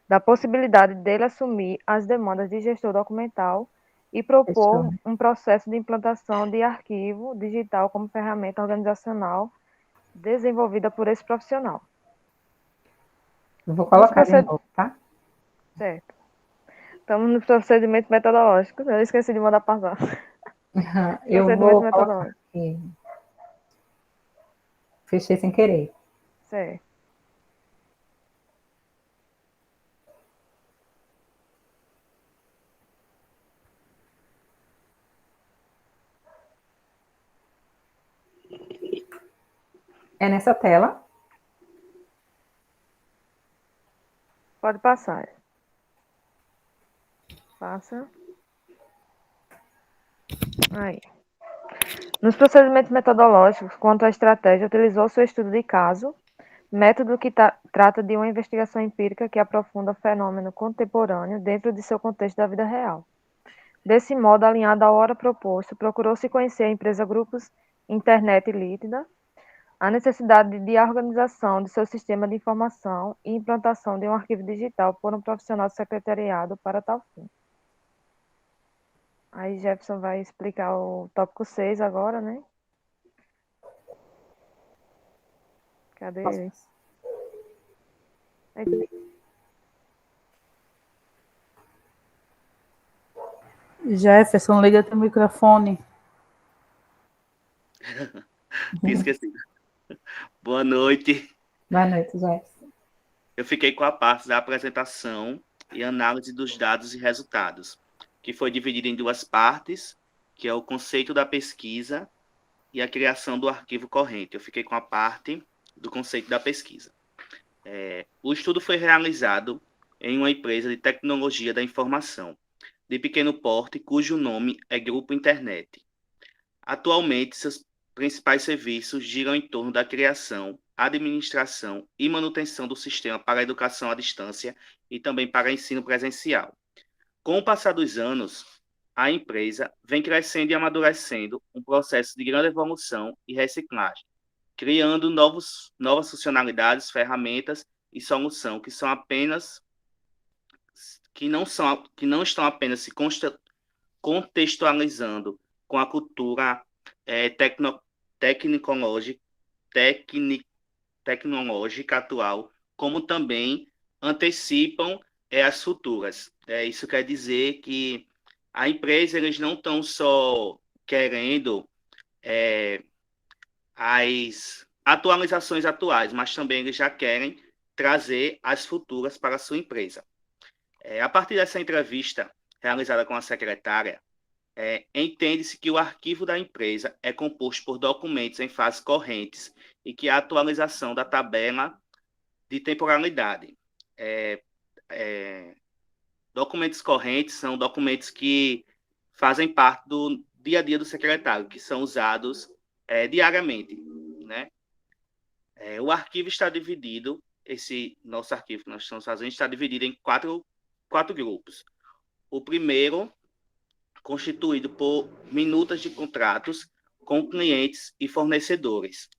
da possibilidade dele assumir as demandas de gestor documental e propor um processo de implantação de arquivo digital como ferramenta organizacional desenvolvida por esse profissional. Eu vou colocar de novo, tá? Certo. Estamos no procedimento metodológico. Eu esqueci de mandar passar. Eu vou colocar aqui. Fechei sem querer. Certo. É nessa tela? Pode passar. Passa. Aí. Nos procedimentos metodológicos, quanto à estratégia, utilizou seu estudo de caso, método que trata de uma investigação empírica que aprofunda o fenômeno contemporâneo dentro de seu contexto da vida real. Desse modo, alinhado à hora proposta, procurou-se conhecer a empresa Grupos Internet Líquida, a necessidade de organização de seu sistema de informação e implantação de um arquivo digital por um profissional de secretariado para tal fim. Aí Jefferson vai explicar o tópico 6 agora, né? Cadê ele? Aqui. Jefferson, liga teu microfone. Esqueci. Boa noite. Boa noite, Jefferson. Eu fiquei com a parte da apresentação e análise dos dados e resultados, que foi dividida em duas partes, que é o conceito da pesquisa e a criação do arquivo corrente. Eu fiquei com a parte do conceito da pesquisa. O estudo foi realizado em uma empresa de tecnologia da informação, de pequeno porte, cujo nome é Grupo Internet. Atualmente, seus principais serviços giram em torno da criação, administração e manutenção do sistema para a educação à distância e também para ensino presencial. Com o passar dos anos, a empresa vem crescendo e amadurecendo um processo de grande evolução e reciclagem, criando novas funcionalidades, ferramentas e solução que não estão apenas se contextualizando com a cultura tecnológica atual, como também antecipam as futuras. Isso quer dizer que a empresa, eles não estão só querendo as atualizações atuais, mas também eles já querem trazer as futuras para a sua empresa. A partir dessa entrevista realizada com a secretária, entende-se que o arquivo da empresa é composto por documentos em fases correntes e que a atualização da tabela de temporalidade. Documentos correntes são documentos que fazem parte do dia a dia do secretário, que são usados diariamente, né? O arquivo está dividido, esse nosso arquivo que nós estamos fazendo está dividido em quatro grupos. O primeiro, constituído por minutas de contratos com clientes e fornecedores,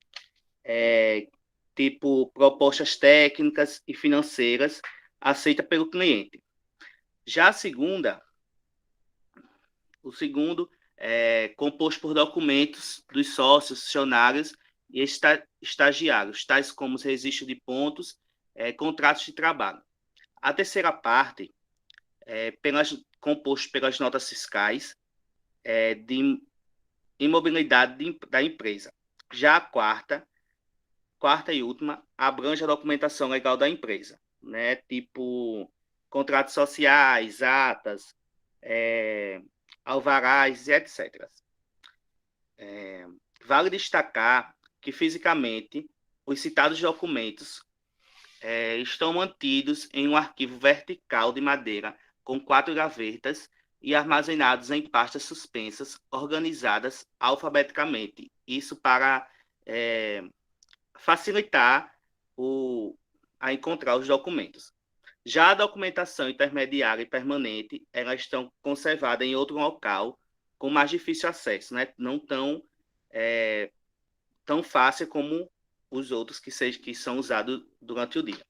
tipo propostas técnicas e financeiras aceita pelo cliente. Já a segunda, o segundo é composto por documentos dos sócios, funcionários e estagiários, tais como os registros de pontos, contratos de trabalho. A terceira parte é composto pelas notas fiscais de imobilidade da empresa. Já a quarta e última, abrange a documentação legal da empresa, né? Tipo contratos sociais, atas, alvarás e etc. Vale destacar que, fisicamente, os citados documentos estão mantidos em um arquivo vertical de madeira com 4 gavetas e armazenados em pastas suspensas, organizadas alfabeticamente. Isso para facilitar a encontrar os documentos. Já a documentação intermediária e permanente, elas estão conservadas em outro local com mais difícil acesso, né? Não tão fácil como os outros que são usados durante o dia.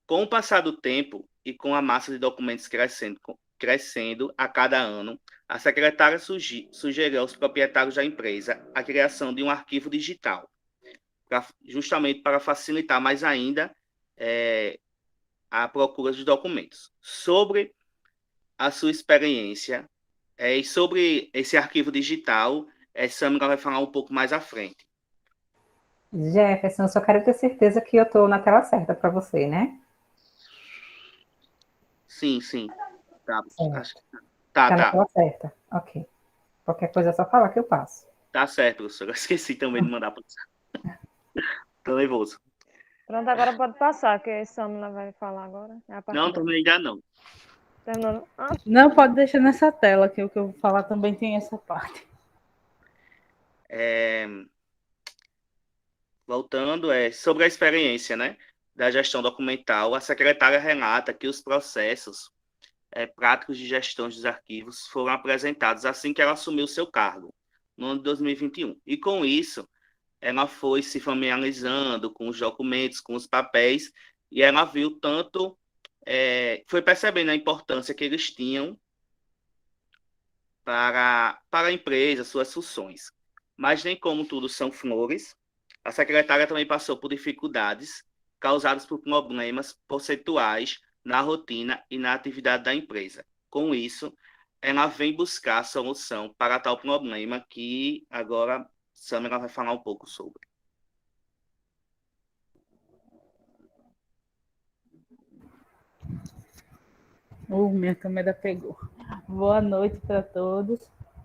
Com o passar do tempo e com a massa de documentos crescendo a cada ano, a secretária sugeriu aos proprietários da empresa a criação de um arquivo digital, justamente para facilitar mais ainda a procura dos documentos. Sobre a sua experiência e sobre esse arquivo digital, Samira vai falar um pouco mais à frente. Jefferson, só quero ter certeza que eu estou na tela certa para você, né? Sim. Tá. Acho que tá na tela certa. Ok. Qualquer coisa é só falar que eu passo. Tá certo, professor. Eu esqueci também de mandar passar. Tô nervoso. Pronto, agora pode passar, que a Samila vai falar agora. Não terminei ainda não. Terminou? Não, pode deixar nessa tela, que o que eu vou falar também tem essa parte. Voltando, sobre a experiência, né, da gestão documental, a secretária relata que os processos práticos de gestão dos arquivos foram apresentados assim que ela assumiu seu cargo, no ano de 2021. E com isso, ela foi se familiarizando com os documentos, com os papéis, e ela viu tanto, foi percebendo a importância que eles tinham para a empresa, suas funções. Mas nem como tudo são flores, a secretária também passou por dificuldades causadas por problemas percentuais na rotina e na atividade da empresa. Com isso, ela vem buscar solução para tal problema que agora Samira vai falar um pouco sobre. Minha câmera pegou. Boa noite para todos.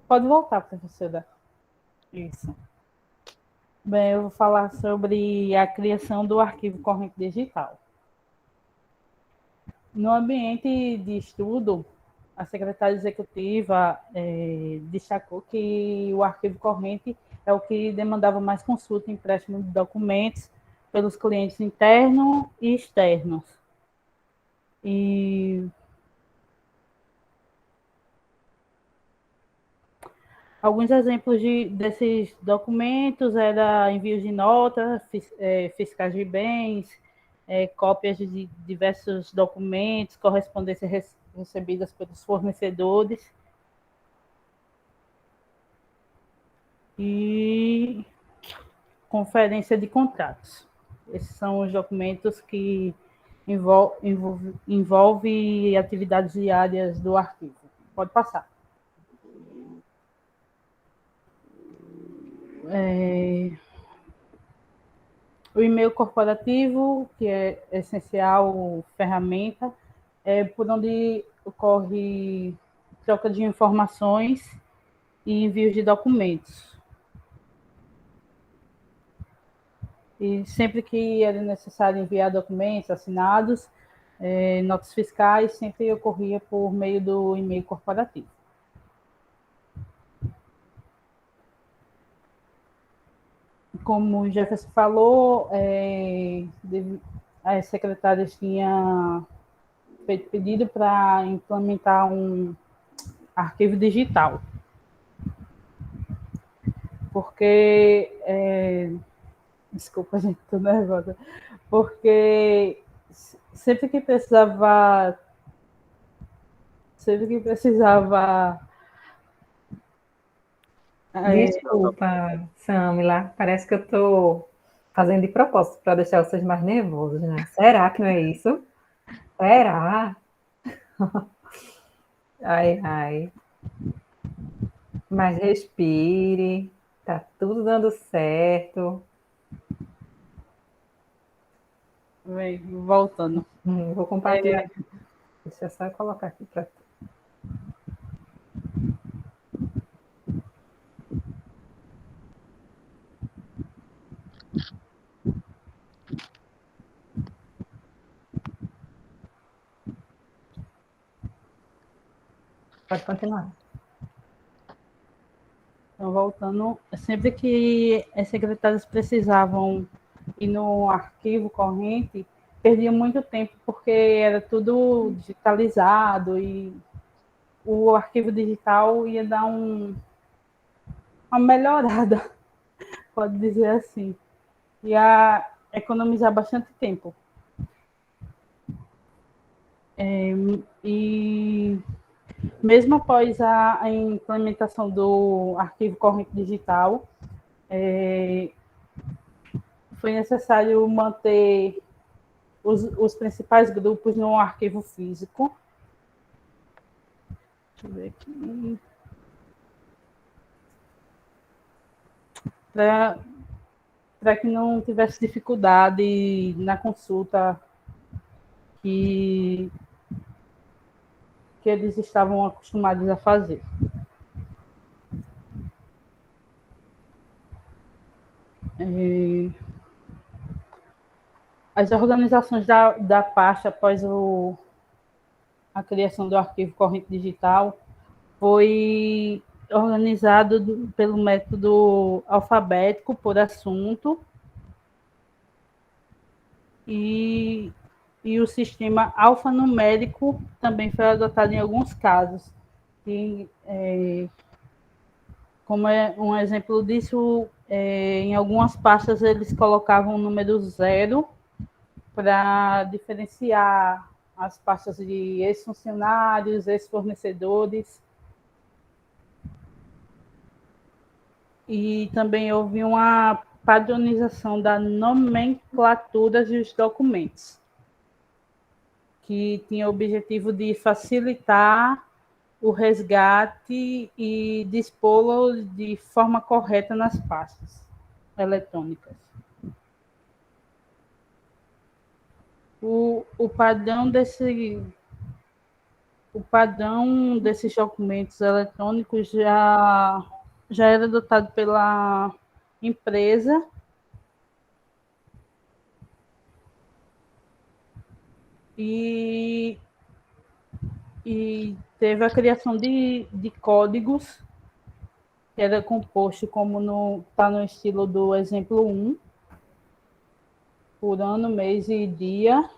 Pode voltar, professora. Isso. Bem, eu vou falar sobre a criação do arquivo corrente digital. No ambiente de estudo, a secretária executiva destacou que o arquivo corrente é o que demandava mais consulta e empréstimo de documentos pelos clientes internos e externos. E alguns exemplos desses documentos eram envios de notas, fiscais de bens, cópias de diversos documentos, correspondências recebidas pelos fornecedores e conferência de contratos. Esses são os documentos que envolvem atividades diárias do arquivo. Pode passar. O e-mail corporativo, que é essencial ferramenta, é por onde ocorre troca de informações e envios de documentos. E sempre que era necessário enviar documentos assinados, notas fiscais, sempre ocorria por meio do e-mail corporativo. Como o Jefferson falou, as secretárias tinham feito pedido para implementar um arquivo digital. Porque, desculpa, gente, estou nervosa, porque sempre que precisava, sempre que precisava, Desculpa, Samila, parece que eu estou fazendo de propósito para deixar vocês mais nervosos, né? Será que não é isso? Será? Ai, ai. Mas respire, tá tudo dando certo. voltando. Vou compartilhar. Deixa eu só colocar aqui para tu. Pode continuar. Então, voltando, sempre que as secretárias precisavam ir no arquivo corrente, perdiam muito tempo, porque era tudo digitalizado e o arquivo digital ia dar uma melhorada, pode dizer assim, ia economizar bastante tempo. E mesmo após a implementação do arquivo corrente digital, foi necessário manter os principais grupos no arquivo físico. Deixa eu ver aqui. Para que não tivesse dificuldade na consulta que eles estavam acostumados a fazer. As organizações da pasta após a criação do arquivo corrente digital foi organizado pelo método alfabético por assunto e o sistema alfanumérico também foi adotado em alguns casos. Como é um exemplo disso, em algumas pastas eles colocavam o número 0 para diferenciar as pastas de ex-funcionários, ex-fornecedores. E também houve uma padronização da nomenclatura dos documentos, que tinha o objetivo de facilitar o resgate e dispô-lo de forma correta nas pastas eletrônicas. O padrão desses documentos eletrônicos já era adotado pela empresa e teve a criação de códigos, que era composto, como está no estilo do exemplo 1, por ano, mês e dia,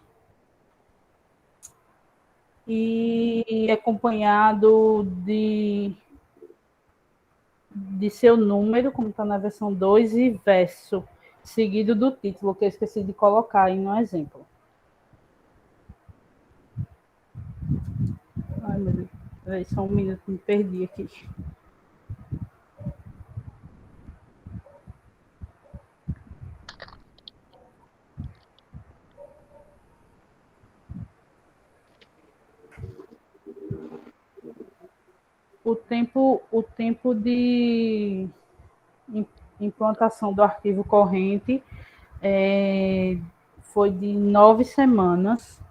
e acompanhado de seu número, como está na versão 2, e verso, seguido do título, que eu esqueci de colocar aí no exemplo. Ai, meu Deus. Peraí, só um minuto, me perdi aqui. O tempo de implantação do arquivo corrente foi de 9 semanas,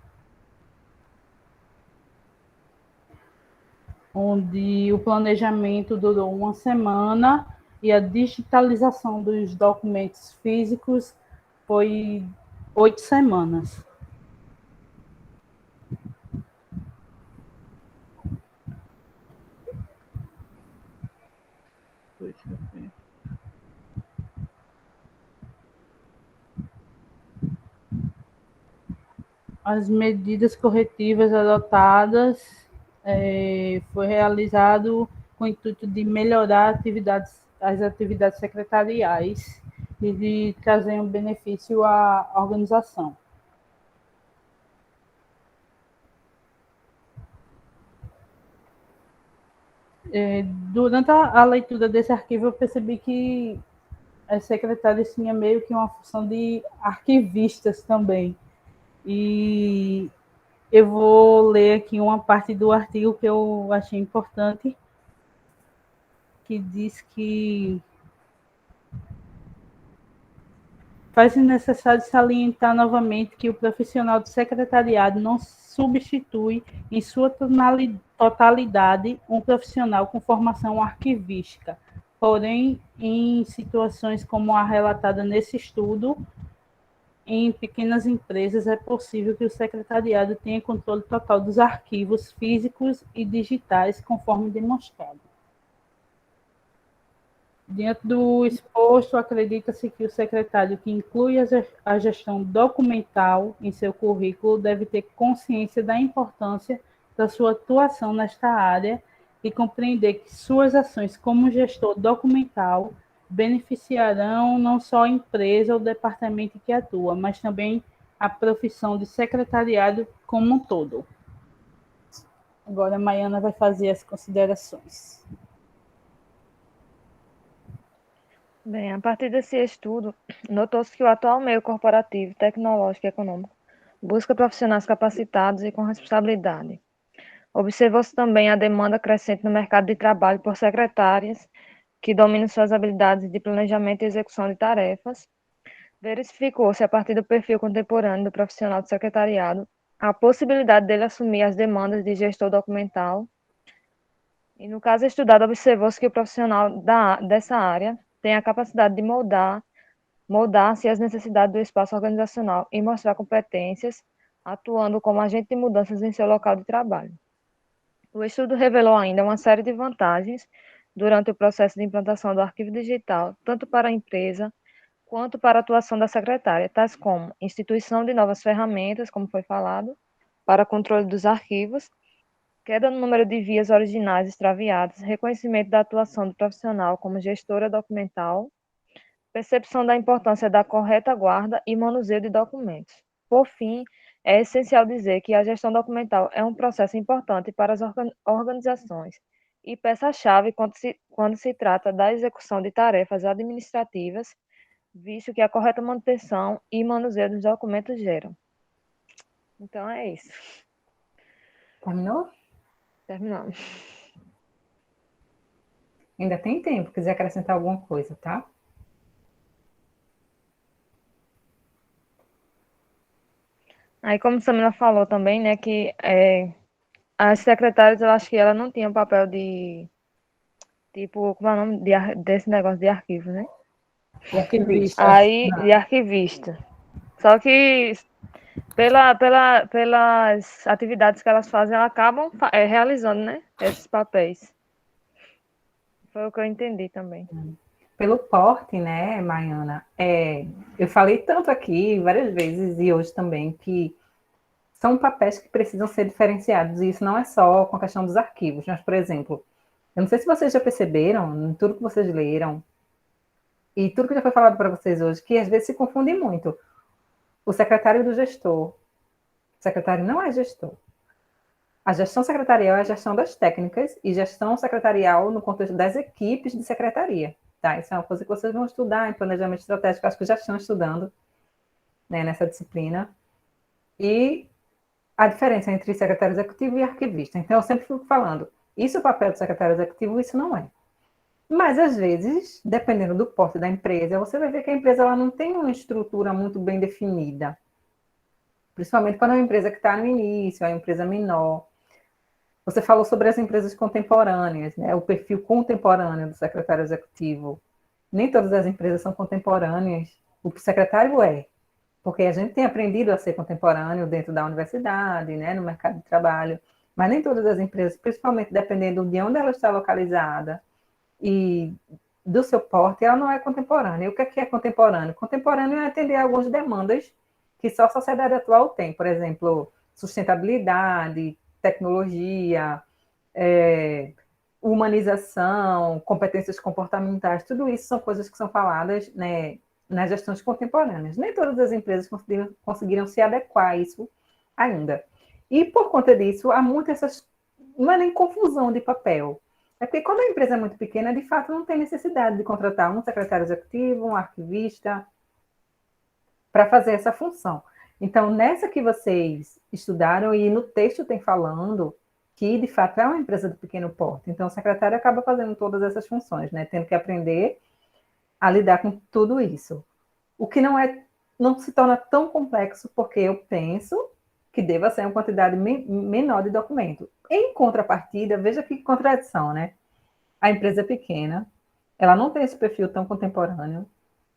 onde o planejamento durou 1 semana e a digitalização dos documentos físicos foi 8 semanas. As medidas corretivas adotadas foi realizado com o intuito de melhorar as atividades secretariais e de trazer um benefício à organização. Durante a leitura desse arquivo, eu percebi que as secretárias tinham meio que uma função de arquivistas também. E eu vou ler aqui uma parte do artigo que eu achei importante, que diz que faz-se necessário salientar novamente que o profissional do secretariado não substitui, em sua totalidade, um profissional com formação arquivística. Porém, em situações como a relatada nesse estudo, em pequenas empresas é possível que o secretariado tenha controle total dos arquivos físicos e digitais, conforme demonstrado. Diante do exposto, acredita-se que o secretário que inclui a gestão documental em seu currículo deve ter consciência da importância da sua atuação nesta área e compreender que suas ações como gestor documental beneficiarão não só a empresa ou departamento em que atua, mas também a profissão de secretariado como um todo. Agora a Maiana vai fazer as considerações. Bem, a partir desse estudo, notou-se que o atual meio corporativo, tecnológico e econômico busca profissionais capacitados e com responsabilidade. Observou-se também a demanda crescente no mercado de trabalho por secretárias que dominam suas habilidades de planejamento e execução de tarefas. Verificou-se, a partir do perfil contemporâneo do profissional do secretariado, a possibilidade dele assumir as demandas de gestor documental. E no caso estudado, observou-se que o profissional dessa área tem a capacidade de moldar-se às necessidades do espaço organizacional e mostrar competências, atuando como agente de mudanças em seu local de trabalho. O estudo revelou ainda uma série de vantagens durante o processo de implantação do arquivo digital, tanto para a empresa quanto para a atuação da secretária, tais como instituição de novas ferramentas, como foi falado, para controle dos arquivos, queda no número de vias originais extraviadas, reconhecimento da atuação do profissional como gestora documental, percepção da importância da correta guarda e manuseio de documentos. Por fim, é essencial dizer que a gestão documental é um processo importante para as organizações e peça-chave quando se trata da execução de tarefas administrativas, visto que a correta manutenção e manuseio dos documentos geram. Então, é isso. Terminou? Terminamos. Ainda tem tempo, quiser acrescentar alguma coisa, tá? Aí, como Samila falou também, né, que as secretárias, eu acho que ela não tinha o papel de, tipo, como é o nome desse negócio de arquivo, né? De arquivista. Aí, de arquivista. Só que pelas atividades que elas fazem, elas acabam realizando, né, esses papéis. Foi o que eu entendi também. Pelo porte, né, Maiana, eu falei tanto aqui várias vezes e hoje também que são papéis que precisam ser diferenciados, e isso não é só com a questão dos arquivos, mas, por exemplo, eu não sei se vocês já perceberam, em tudo que vocês leram, e tudo que já foi falado para vocês hoje, que às vezes se confunde muito o secretário do gestor. O secretário não é gestor. A gestão secretarial é a gestão das técnicas e gestão secretarial no contexto das equipes de secretaria. Tá? Isso é uma coisa que vocês vão estudar em planejamento estratégico, acho que já estão estudando, né, nessa disciplina. E a diferença entre secretário executivo e arquivista. Então, eu sempre fico falando, isso é o papel do secretário executivo, isso não é. Mas, às vezes, dependendo do porte da empresa, você vai ver que a empresa ela não tem uma estrutura muito bem definida. Principalmente quando é uma empresa que está no início, é uma empresa menor. Você falou sobre as empresas contemporâneas, né? O perfil contemporâneo do secretário executivo. Nem todas as empresas são contemporâneas. O secretário é, porque a gente tem aprendido a ser contemporâneo dentro da universidade, né? No mercado de trabalho. Mas nem todas as empresas, principalmente dependendo de onde ela está localizada e do seu porte, ela não é contemporânea. E o que é contemporâneo? Contemporâneo é atender a algumas demandas que só a sociedade atual tem. Por exemplo, sustentabilidade, tecnologia, humanização, competências comportamentais, tudo isso são coisas que são faladas, né, nas gestões contemporâneas. Nem todas as empresas conseguiram se adequar a isso ainda. E, por conta disso, há muita não é nem confusão de papel, É porque quando a empresa é muito pequena, de fato, não tem necessidade de contratar um secretário executivo, um arquivista, para fazer essa função. Então, nessa que vocês estudaram, e no texto tem falando que, de fato, é uma empresa de pequeno porte. Então, o secretário acaba fazendo todas essas funções, né? Tendo que aprender a lidar com tudo isso. O que não se torna tão complexo, porque eu penso que deva ser uma quantidade menor de documento. Em contrapartida, veja que contradição, né? A empresa é pequena, ela não tem esse perfil tão contemporâneo,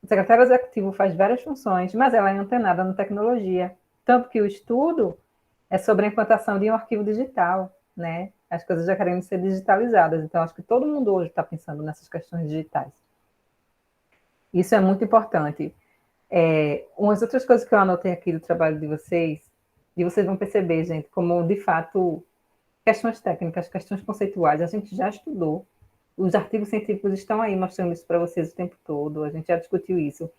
o secretário executivo faz várias funções, mas ela é antenada na tecnologia. Tanto que o estudo é sobre a implantação de um arquivo digital, né? As coisas já querem ser digitalizadas. Então, acho que todo mundo hoje está pensando nessas questões digitais. Isso é muito importante. Umas outras coisas que eu anotei aqui do trabalho de vocês, e vocês vão perceber, gente, como, de fato, questões técnicas, questões conceituais, a gente já estudou. Os artigos científicos estão aí mostrando isso para vocês o tempo todo, a gente já discutiu isso.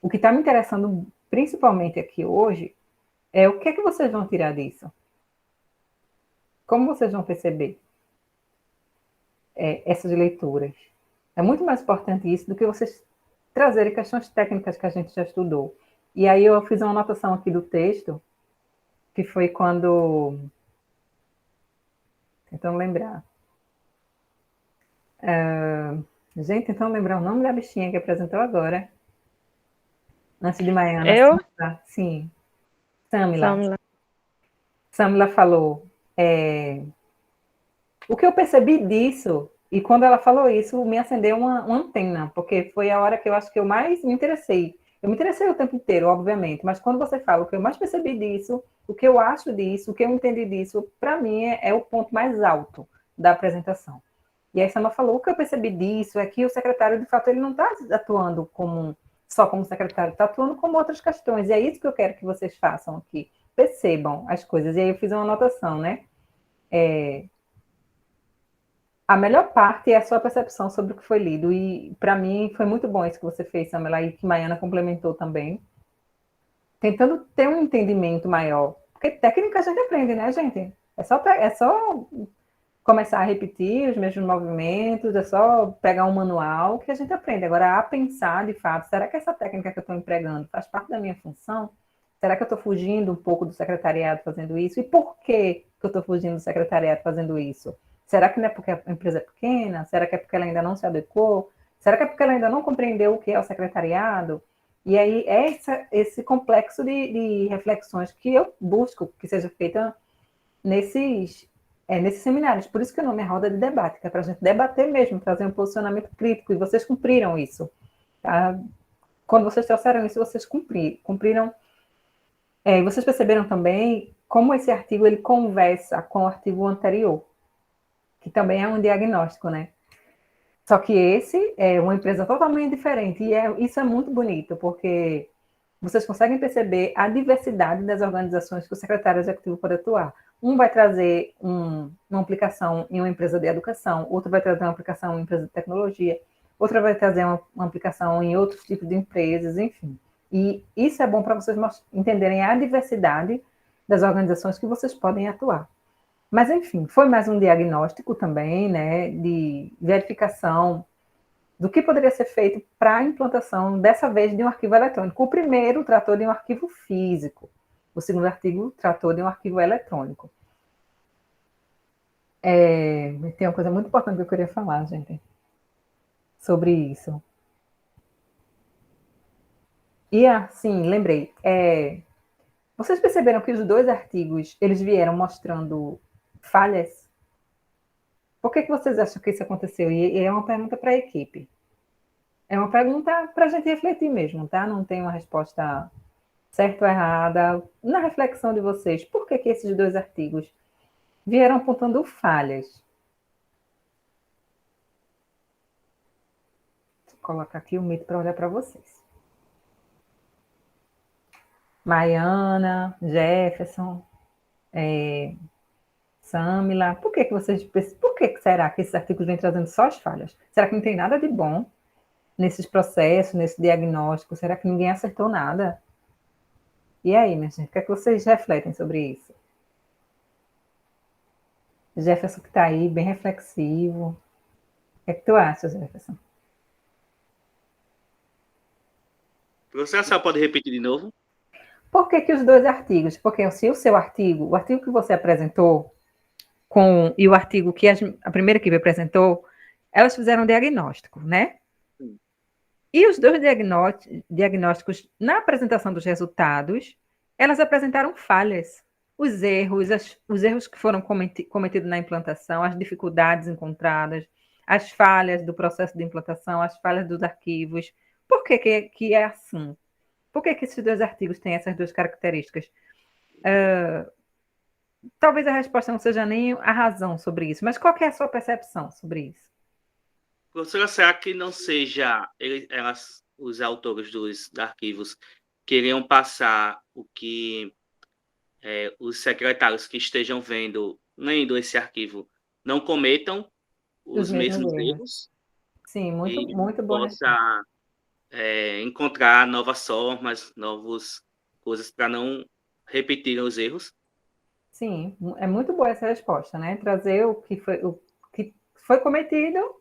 O que está me interessando principalmente aqui hoje é o que é que vocês vão tirar disso? Como vocês vão perceber essas leituras? É muito mais importante isso do que vocês trazerem questões técnicas que a gente já estudou. E aí eu fiz uma anotação aqui do texto, que foi quando... Tentando lembrar. Gente, tentando lembrar o nome da bichinha que apresentou agora. Antes de Maiana. Eu? Sim. Samila. Samila. Samila falou... O que eu percebi disso, e quando ela falou isso, me acendeu uma antena, porque foi a hora que eu acho que eu mais me interessei. Eu me interessei o tempo inteiro, obviamente, mas quando você fala o que eu mais percebi disso, o que eu acho disso, o que eu entendi disso, para mim é o ponto mais alto da apresentação. E aí Sama falou, o que eu percebi disso é que o secretário, de fato, ele não está atuando só como secretário, está atuando como outras questões, e é isso que eu quero que vocês façam aqui, percebam as coisas. E aí eu fiz uma anotação, né? A melhor parte é a sua percepção sobre o que foi lido, e para mim foi muito bom isso que você fez, Samela, e que Maiana complementou também, tentando ter um entendimento maior, porque técnica a gente aprende, né, gente? É só começar a repetir os mesmos movimentos, é só pegar um manual que a gente aprende. Agora, a pensar, de fato, será que essa técnica que eu estou empregando faz parte da minha função? Será que eu estou fugindo um pouco do secretariado fazendo isso? E por que eu estou fugindo do secretariado fazendo isso? Será que não é porque a empresa é pequena? Será que é porque ela ainda não se adequou? Será que é porque ela ainda não compreendeu o que é o secretariado? E aí, esse complexo de reflexões que eu busco que seja feita nesses seminários. Por isso que o nome é roda de debate, que é para a gente debater mesmo, trazer um posicionamento crítico, e vocês cumpriram isso. Tá? Quando vocês trouxeram isso, vocês cumpriram. Vocês perceberam também como esse artigo ele conversa com o artigo anterior, que também é um diagnóstico, né? Só que esse é uma empresa totalmente diferente, e isso é muito bonito, porque vocês conseguem perceber a diversidade das organizações que o secretário executivo pode atuar. Um vai trazer uma aplicação em uma empresa de educação, outro vai trazer uma aplicação em uma empresa de tecnologia, outra vai trazer uma aplicação em outros tipos de empresas, enfim. E isso é bom para vocês entenderem a diversidade das organizações que vocês podem atuar. Mas, enfim, foi mais um diagnóstico também, né, de verificação do que poderia ser feito para a implantação, dessa vez, de um arquivo eletrônico. O primeiro tratou de um arquivo físico, o segundo artigo tratou de um arquivo eletrônico. Tem uma coisa muito importante que eu queria falar, gente, sobre isso. E, assim, lembrei, vocês perceberam que os dois artigos, eles vieram mostrando falhas? Por que vocês acham que isso aconteceu? E é uma pergunta para a equipe. É uma pergunta para a gente refletir mesmo, tá? Não tem uma resposta certa ou errada. Na reflexão de vocês, por que esses dois artigos vieram apontando falhas? Vou colocar aqui o mito para olhar para vocês. Maiana, Jefferson, Samila, por que será que esses artigos vêm trazendo só as falhas? Será que não tem nada de bom nesses processos, nesse diagnóstico? Será que ninguém acertou nada? E aí, minha gente, o que é que vocês refletem sobre isso? Jefferson que está aí, bem reflexivo. que é que tu acha, Jefferson? Professora, a senhora pode repetir de novo? Por que os dois artigos? Porque se o seu artigo, o artigo que você apresentou e o artigo que a primeira equipe apresentou, elas fizeram um diagnóstico, né? Sim. E os dois diagnósticos, na apresentação dos resultados, elas apresentaram falhas. Os erros que foram cometidos na implantação, as dificuldades encontradas, as falhas do processo de implantação, as falhas dos arquivos. Por que é assim? Por que esses dois artigos têm essas duas características? Talvez a resposta não seja nem a razão sobre isso, mas qual que é a sua percepção sobre isso? Professora, será que não seja os autores dos arquivos queriam passar o que os secretários que estejam lendo esse arquivo não cometam os mesmos erros? Sim, muito boa possa encontrar novas formas, novas coisas para não repetirem os erros? Sim, é muito boa essa resposta, né? Trazer o que foi cometido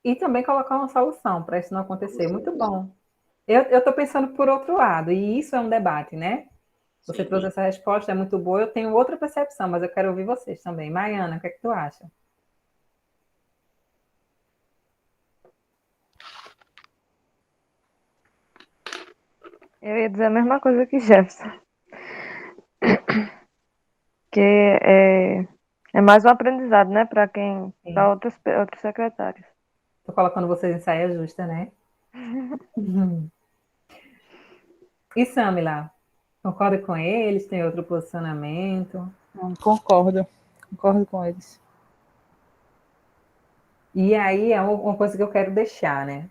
e também colocar uma solução para isso não acontecer. Muito bom. Eu estou pensando por outro lado, e isso é um debate, né? Você trouxe essa resposta, é muito boa. Eu tenho outra percepção, mas eu quero ouvir vocês também. Maiana, o que é que tu acha? Eu ia dizer a mesma coisa que Jefferson. Que é mais um aprendizado, né, para outros secretários. Estou colocando vocês em saia justa, né? E Samila, concorda com eles? Tem outro posicionamento? Concordo com eles. E aí é uma coisa que eu quero deixar, né?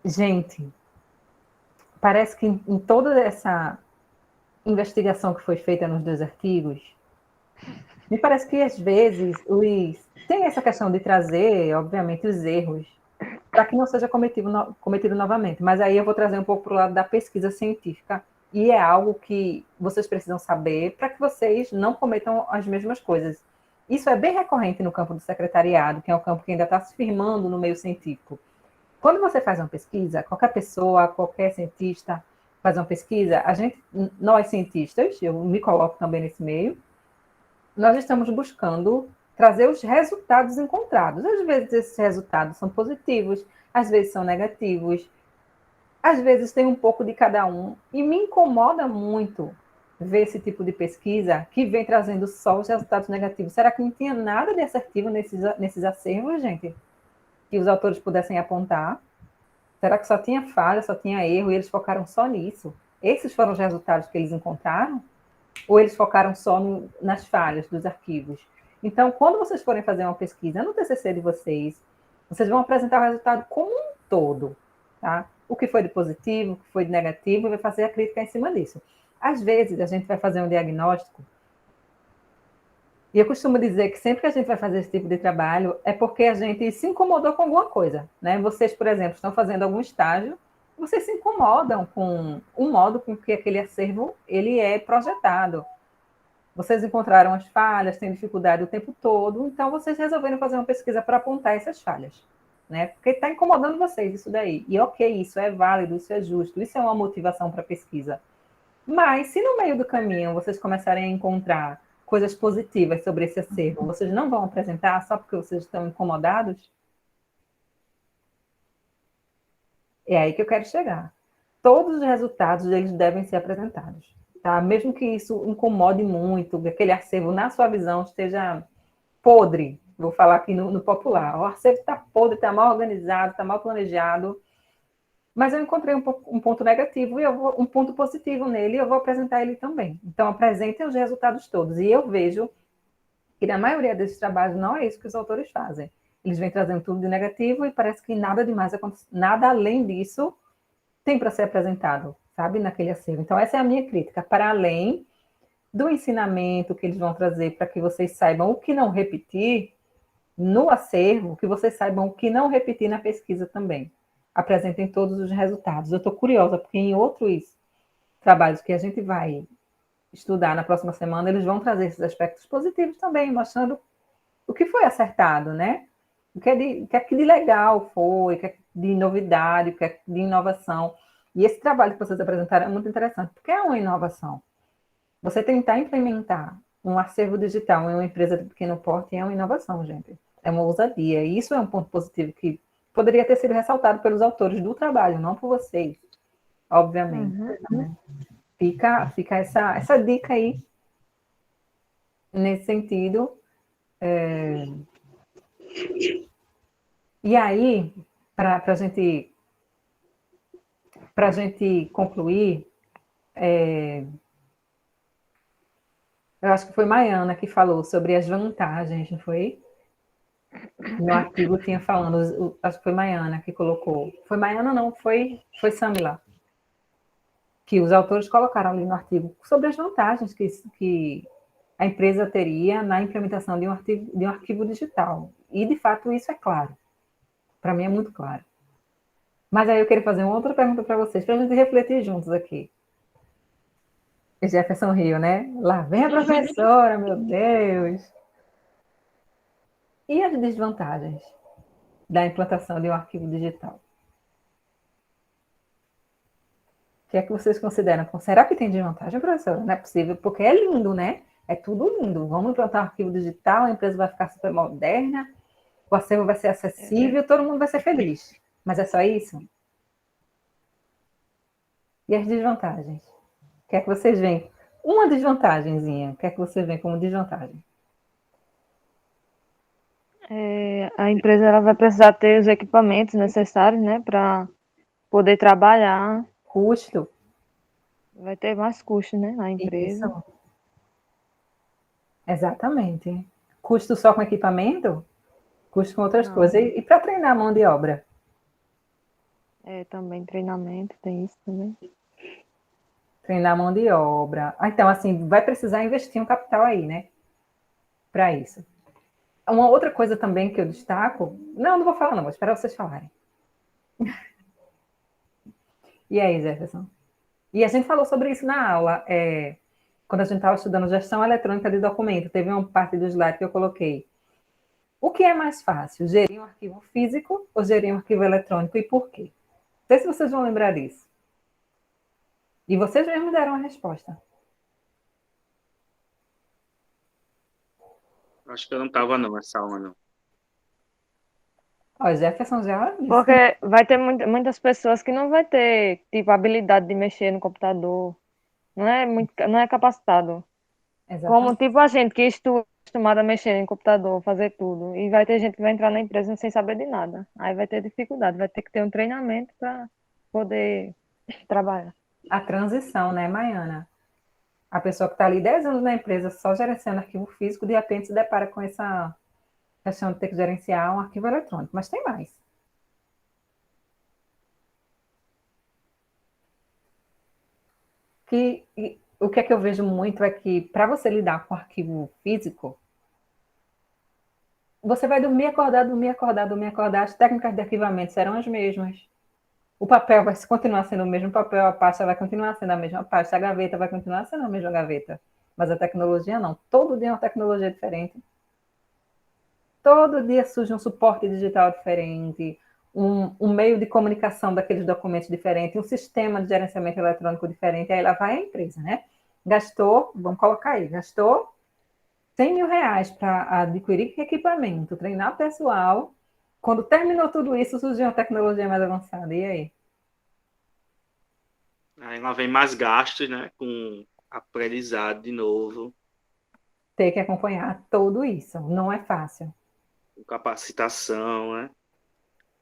Gente, parece que em toda essa investigação que foi feita nos dois artigos, me parece que às vezes tem essa questão de trazer, obviamente, os erros para que não seja cometido novamente. Mas aí eu vou trazer um pouco para o lado da pesquisa científica, e é algo que vocês precisam saber para que vocês não cometam as mesmas coisas. Isso é bem recorrente no campo do secretariado, que é um campo que ainda está se firmando no meio científico. Quando você faz uma pesquisa, qualquer pessoa, qualquer cientista faz uma pesquisa, nós cientistas, eu me coloco também nesse meio, nós estamos buscando trazer os resultados encontrados. Às vezes esses resultados são positivos, às vezes são negativos, às vezes tem um pouco de cada um, e me incomoda muito ver esse tipo de pesquisa que vem trazendo só os resultados negativos. Será que não tinha nada de assertivo nesses acervos, gente? Que os autores pudessem apontar? Será que só tinha falha, só tinha erro, e eles focaram só nisso? Esses foram os resultados que eles encontraram? Ou eles focaram só nas falhas dos arquivos? Então, quando vocês forem fazer uma pesquisa no TCC de vocês vão apresentar o resultado como um todo, tá? O que foi de positivo, o que foi de negativo, e vai fazer a crítica em cima disso. Às vezes, a gente vai fazer um diagnóstico, e eu costumo dizer que sempre que a gente vai fazer esse tipo de trabalho, é porque a gente se incomodou com alguma coisa, né? Vocês, por exemplo, estão fazendo algum estágio, vocês se incomodam com o modo com que aquele acervo ele é projetado. Vocês encontraram as falhas, têm dificuldade o tempo todo, então vocês resolveram fazer uma pesquisa para apontar essas falhas, né? Porque está incomodando vocês isso daí. E ok, isso é válido, isso é justo, isso é uma motivação para a pesquisa. Mas se no meio do caminho vocês começarem a encontrar coisas positivas sobre esse acervo, vocês não vão apresentar só porque vocês estão incomodados? É aí que eu quero chegar. Todos os resultados eles devem ser apresentados. Tá? Mesmo que isso incomode muito, que aquele acervo, na sua visão, esteja podre, vou falar aqui no popular, o acervo está podre, está mal organizado, está mal planejado, mas eu encontrei um ponto negativo e um ponto positivo nele, e eu vou apresentar ele também. Então, apresentem os resultados todos, e eu vejo que na maioria desses trabalhos não é isso que os autores fazem. Eles vêm trazendo tudo de negativo e parece que nada demais acontece, nada além disso tem para ser apresentado, sabe, naquele acervo. Então, essa é a minha crítica, para além do ensinamento que eles vão trazer para que vocês saibam o que não repetir no acervo, que vocês saibam o que não repetir na pesquisa também. Apresentem todos os resultados. Eu estou curiosa, porque em outros trabalhos que a gente vai estudar na próxima semana, eles vão trazer esses aspectos positivos também, mostrando o que foi acertado, né? o que é que de legal foi, o que é que de novidade, o que é que de inovação. E esse trabalho que vocês apresentaram é muito interessante, porque é uma inovação. Você tentar implementar um acervo digital em uma empresa de pequeno porte é uma inovação, gente. É uma ousadia. E isso é um ponto positivo que poderia ter sido ressaltado pelos autores do trabalho, não por vocês, obviamente. Né? Fica essa dica aí, nesse sentido. E aí, para a gente concluir, eu acho que foi Maiana que falou sobre as vantagens, não foi? No artigo tinha falando, acho que foi Maiana que colocou. Foi Maiana, não, foi Samila. Que os autores colocaram ali no artigo sobre as vantagens que a empresa teria na implementação de um arquivo digital. E, de fato, isso é claro. Para mim é muito claro. Mas aí eu queria fazer uma outra pergunta para vocês, para a gente refletir juntos aqui. Jefferson riu, né? Lá vem a professora, meu Deus! E as desvantagens da implantação de um arquivo digital? O que é que vocês consideram? Será que tem desvantagem, professora? Não é possível, porque é lindo, né? É tudo lindo. Vamos implantar um arquivo digital, a empresa vai ficar super moderna, o acervo vai ser acessível, todo mundo vai ser feliz. Mas é só isso? E as desvantagens? O que é que vocês veem? Uma desvantagenzinha. O que é que você vê como desvantagem? A empresa ela vai precisar ter os equipamentos necessários, né, para poder trabalhar. Custo. Vai ter mais custo, né, na empresa. Isso. Exatamente. Custo só com equipamento? Custo com outras coisas. E para treinar a mão de obra? Também treinamento, tem isso também. Treinar a mão de obra. Então, assim, vai precisar investir um capital aí, né? Para isso. Uma outra coisa também que eu destaco... Não vou falar não, vou esperar vocês falarem. E aí, Jefferson? E a gente falou sobre isso na aula, quando a gente estava estudando gestão eletrônica de documento, teve uma parte do slide que eu coloquei. O que é mais fácil, gerir um arquivo físico ou gerir um arquivo eletrônico e por quê? Não sei se vocês vão lembrar disso. E vocês mesmos deram a resposta. Acho que eu não estava não, essa aula não. Ó, Jefferson já disse. Porque vai ter muitas pessoas que não vai ter, tipo, habilidade de mexer no computador. Não é capacitado. Exatamente. Como, tipo, a gente que estuda acostumado a mexer em computador, fazer tudo. E vai ter gente que vai entrar na empresa sem saber de nada. Aí vai ter dificuldade, vai ter que ter um treinamento para poder trabalhar. A transição, né, Maiana? A pessoa que está ali 10 anos na empresa só gerenciando arquivo físico, de repente se depara com essa questão de ter que gerenciar um arquivo eletrônico. Mas tem mais. O que é que eu vejo muito é que, para você lidar com arquivo físico, você vai dormir, acordar, dormir, acordar, dormir, acordar. As técnicas de arquivamento serão as mesmas. O papel vai continuar sendo o mesmo papel, a pasta vai continuar sendo a mesma pasta, a gaveta vai continuar sendo a mesma gaveta. Mas a tecnologia não. Todo dia é uma tecnologia diferente. Todo dia surge um suporte digital diferente, um meio de comunicação daqueles documentos diferente, um sistema de gerenciamento eletrônico diferente. Aí lá vai a empresa, né? Gastou, vamos colocar aí, gastou 100 mil reais para adquirir equipamento, treinar pessoal. Quando terminou tudo isso, surgiu uma tecnologia mais avançada. E aí? Aí lá vem mais gastos, né? Com aprendizado de novo. Ter que acompanhar tudo isso. Não é fácil. Com capacitação, né?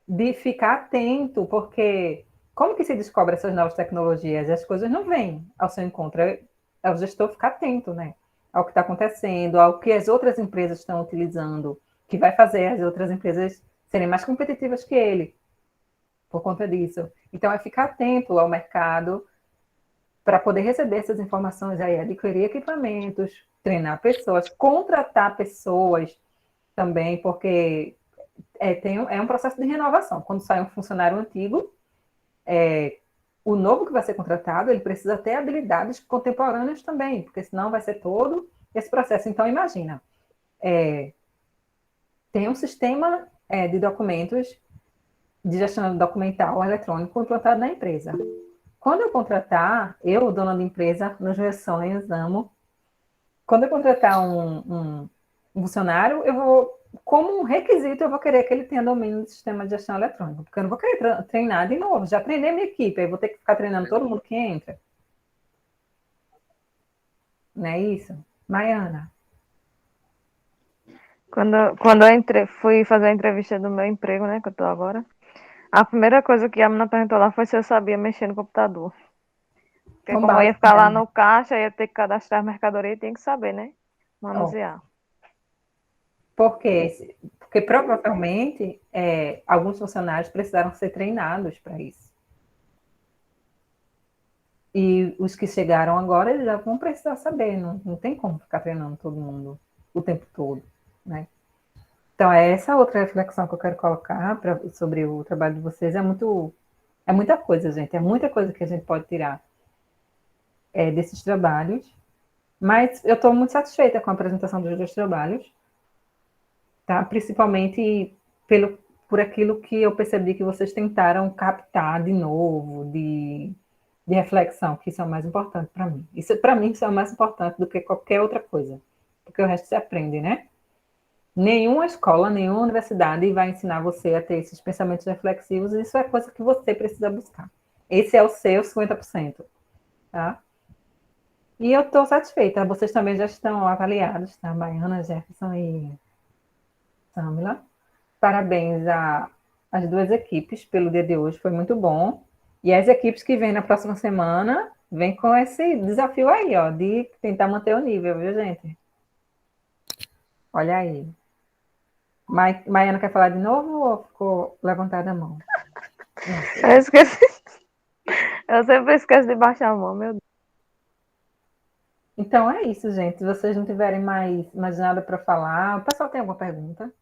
De ficar atento, porque como que se descobre essas novas tecnologias? As coisas não vêm ao seu encontro. É o gestor ficar atento, né? Ao que está acontecendo, ao que as outras empresas estão utilizando, que vai fazer as outras empresas serem mais competitivas que ele, por conta disso. Então, é ficar atento ao mercado para poder receber essas informações aí, adquirir equipamentos, treinar pessoas, contratar pessoas também, porque é um processo de renovação. Quando sai um funcionário antigo, o novo que vai ser contratado, ele precisa ter habilidades contemporâneas também, porque senão vai ser todo esse processo. Então, imagina, tem um sistema de documentos de gestão documental eletrônico implantado na empresa. Quando eu contratar, eu, dona da empresa, nos meus sonhos, amo. Quando eu contratar um funcionário, eu vou, como um requisito, eu vou querer que ele tenha domínio do sistema de gestão eletrônica, porque eu não vou querer treinar de novo. Já treinei minha equipe, aí vou ter que ficar treinando todo mundo que entra. Não é isso? Maiana? Quando eu fui fazer a entrevista do meu emprego, né, que eu tô agora, a primeira coisa que a menina perguntou lá foi se eu sabia mexer no computador. Porque Então, como eu ia ficar lá básico, no caixa, ia ter que cadastrar a mercadoria e tem que saber, né? Manusear. Por quê? Porque provavelmente alguns funcionários precisaram ser treinados para isso. E os que chegaram agora, eles já vão precisar saber, não tem como ficar treinando todo mundo o tempo todo, né? Então, essa outra reflexão que eu quero colocar sobre o trabalho de vocês é muita coisa, gente, é muita coisa que a gente pode tirar desses trabalhos, mas eu estou muito satisfeita com a apresentação dos dois trabalhos, tá? Principalmente por aquilo que eu percebi que vocês tentaram captar de novo, de reflexão, que isso é o mais importante para mim. Isso, para mim, isso é o mais importante do que qualquer outra coisa, porque o resto se aprende, né? Nenhuma escola, nenhuma universidade vai ensinar você a ter esses pensamentos reflexivos, isso é coisa que você precisa buscar. Esse é o seu 50%, tá? E eu estou satisfeita, vocês também já estão avaliados, tá? Baiana, Jefferson e Samila. Parabéns às duas equipes pelo dia de hoje, foi muito bom. E as equipes que vêm na próxima semana, vêm com esse desafio aí, ó, de tentar manter o nível, viu, gente? Olha aí. Maiana quer falar de novo ou ficou levantada a mão? Eu esqueci. Eu sempre esqueço de baixar a mão, meu Deus. Então é isso, gente. Se vocês não tiverem mais nada para falar, o pessoal tem alguma pergunta?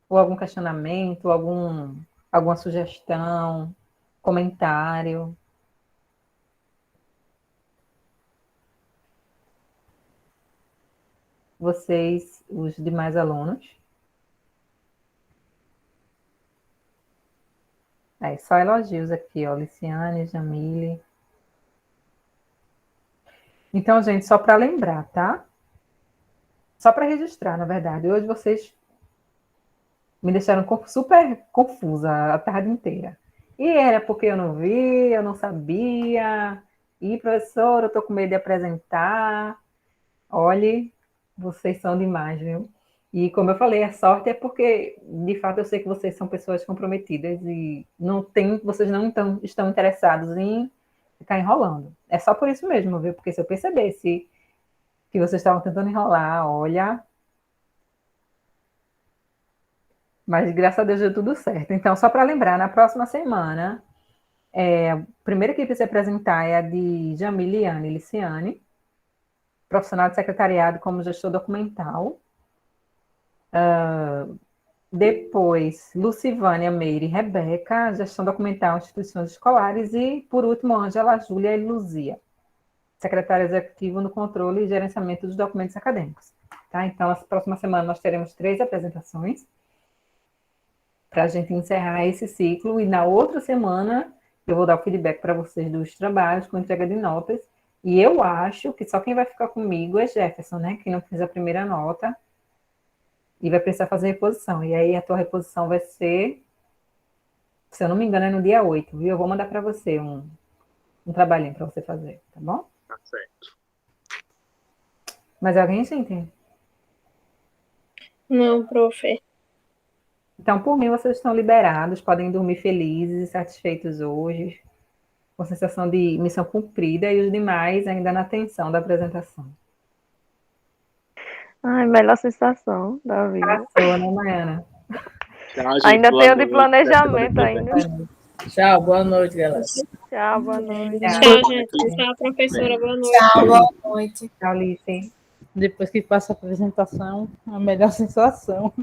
Ou algum questionamento, alguma sugestão, comentário? Vocês, os demais alunos? Só elogios aqui, ó. Liciane, Jamile. Então, gente, só para lembrar, tá? Só para registrar, na verdade. Hoje vocês me deixaram super confusa a tarde inteira. E era porque eu não vi, eu não sabia. E, professora, eu estou com medo de apresentar. Olhe, vocês são demais, viu? E, como eu falei, a sorte é porque, de fato, eu sei que vocês são pessoas comprometidas e vocês não estão interessados em ficar enrolando. É só por isso mesmo, viu? Porque se eu percebesse que vocês estavam tentando enrolar, olha... Mas, graças a Deus, deu tudo certo. Então, só para lembrar, na próxima semana, a primeira equipe a se apresentar é a de Jamiliane Liciane, profissional de secretariado como gestor documental. Depois, Lucivânia, Meire e Rebeca, gestão documental, instituições escolares. E, por último, Ângela, Júlia e Luzia, secretária executiva no controle e gerenciamento dos documentos acadêmicos. Tá? Então, na próxima semana, nós teremos 3 apresentações para a gente encerrar esse ciclo. E, na outra semana, eu vou dar o feedback para vocês dos trabalhos com entrega de notas. E eu acho que só quem vai ficar comigo é Jefferson, né? Que não fez a primeira nota e vai precisar fazer reposição. E aí a tua reposição vai ser, se eu não me engano, é no dia 8, viu? Eu vou mandar para você um trabalhinho para você fazer, tá bom? Tá certo. Mais alguém, gente? Não, profe. Então, por mim, vocês estão liberados, podem dormir felizes e satisfeitos hoje, com sensação de missão cumprida, e os demais ainda na tensão da apresentação. Ai, melhor sensação da vida. Passou, né, Maiana? Tchau, gente. Ainda Boa tenho de noite. planejamento ainda. Tchau, boa noite, galera. Tchau, boa noite. Tchau, gente. Tchau, professora. Boa noite. Tchau, boa noite. Tchau, Lice. Depois que passa a apresentação, a melhor sensação.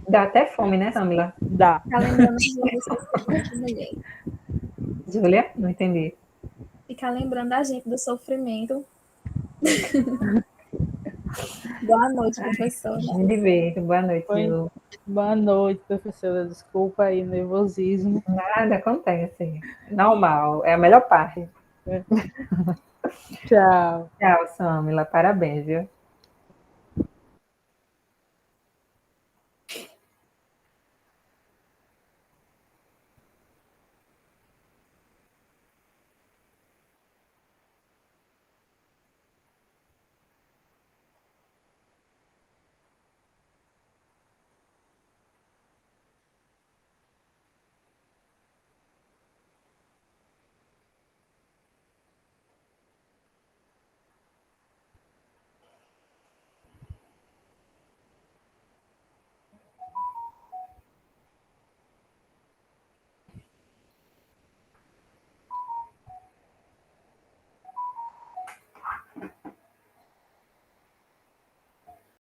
Dá até fome, né, Samila? Dá. Tá lembrando a gente Júlia? Não entendi. Ficar lembrando a gente do sofrimento. Boa noite, professora. Me divirto. Boa noite, Oi. Lu. Boa noite, professora. Desculpa aí, nervosismo. Nada acontece. Normal. É a melhor parte. Tchau. Tchau, Samila. Parabéns, viu?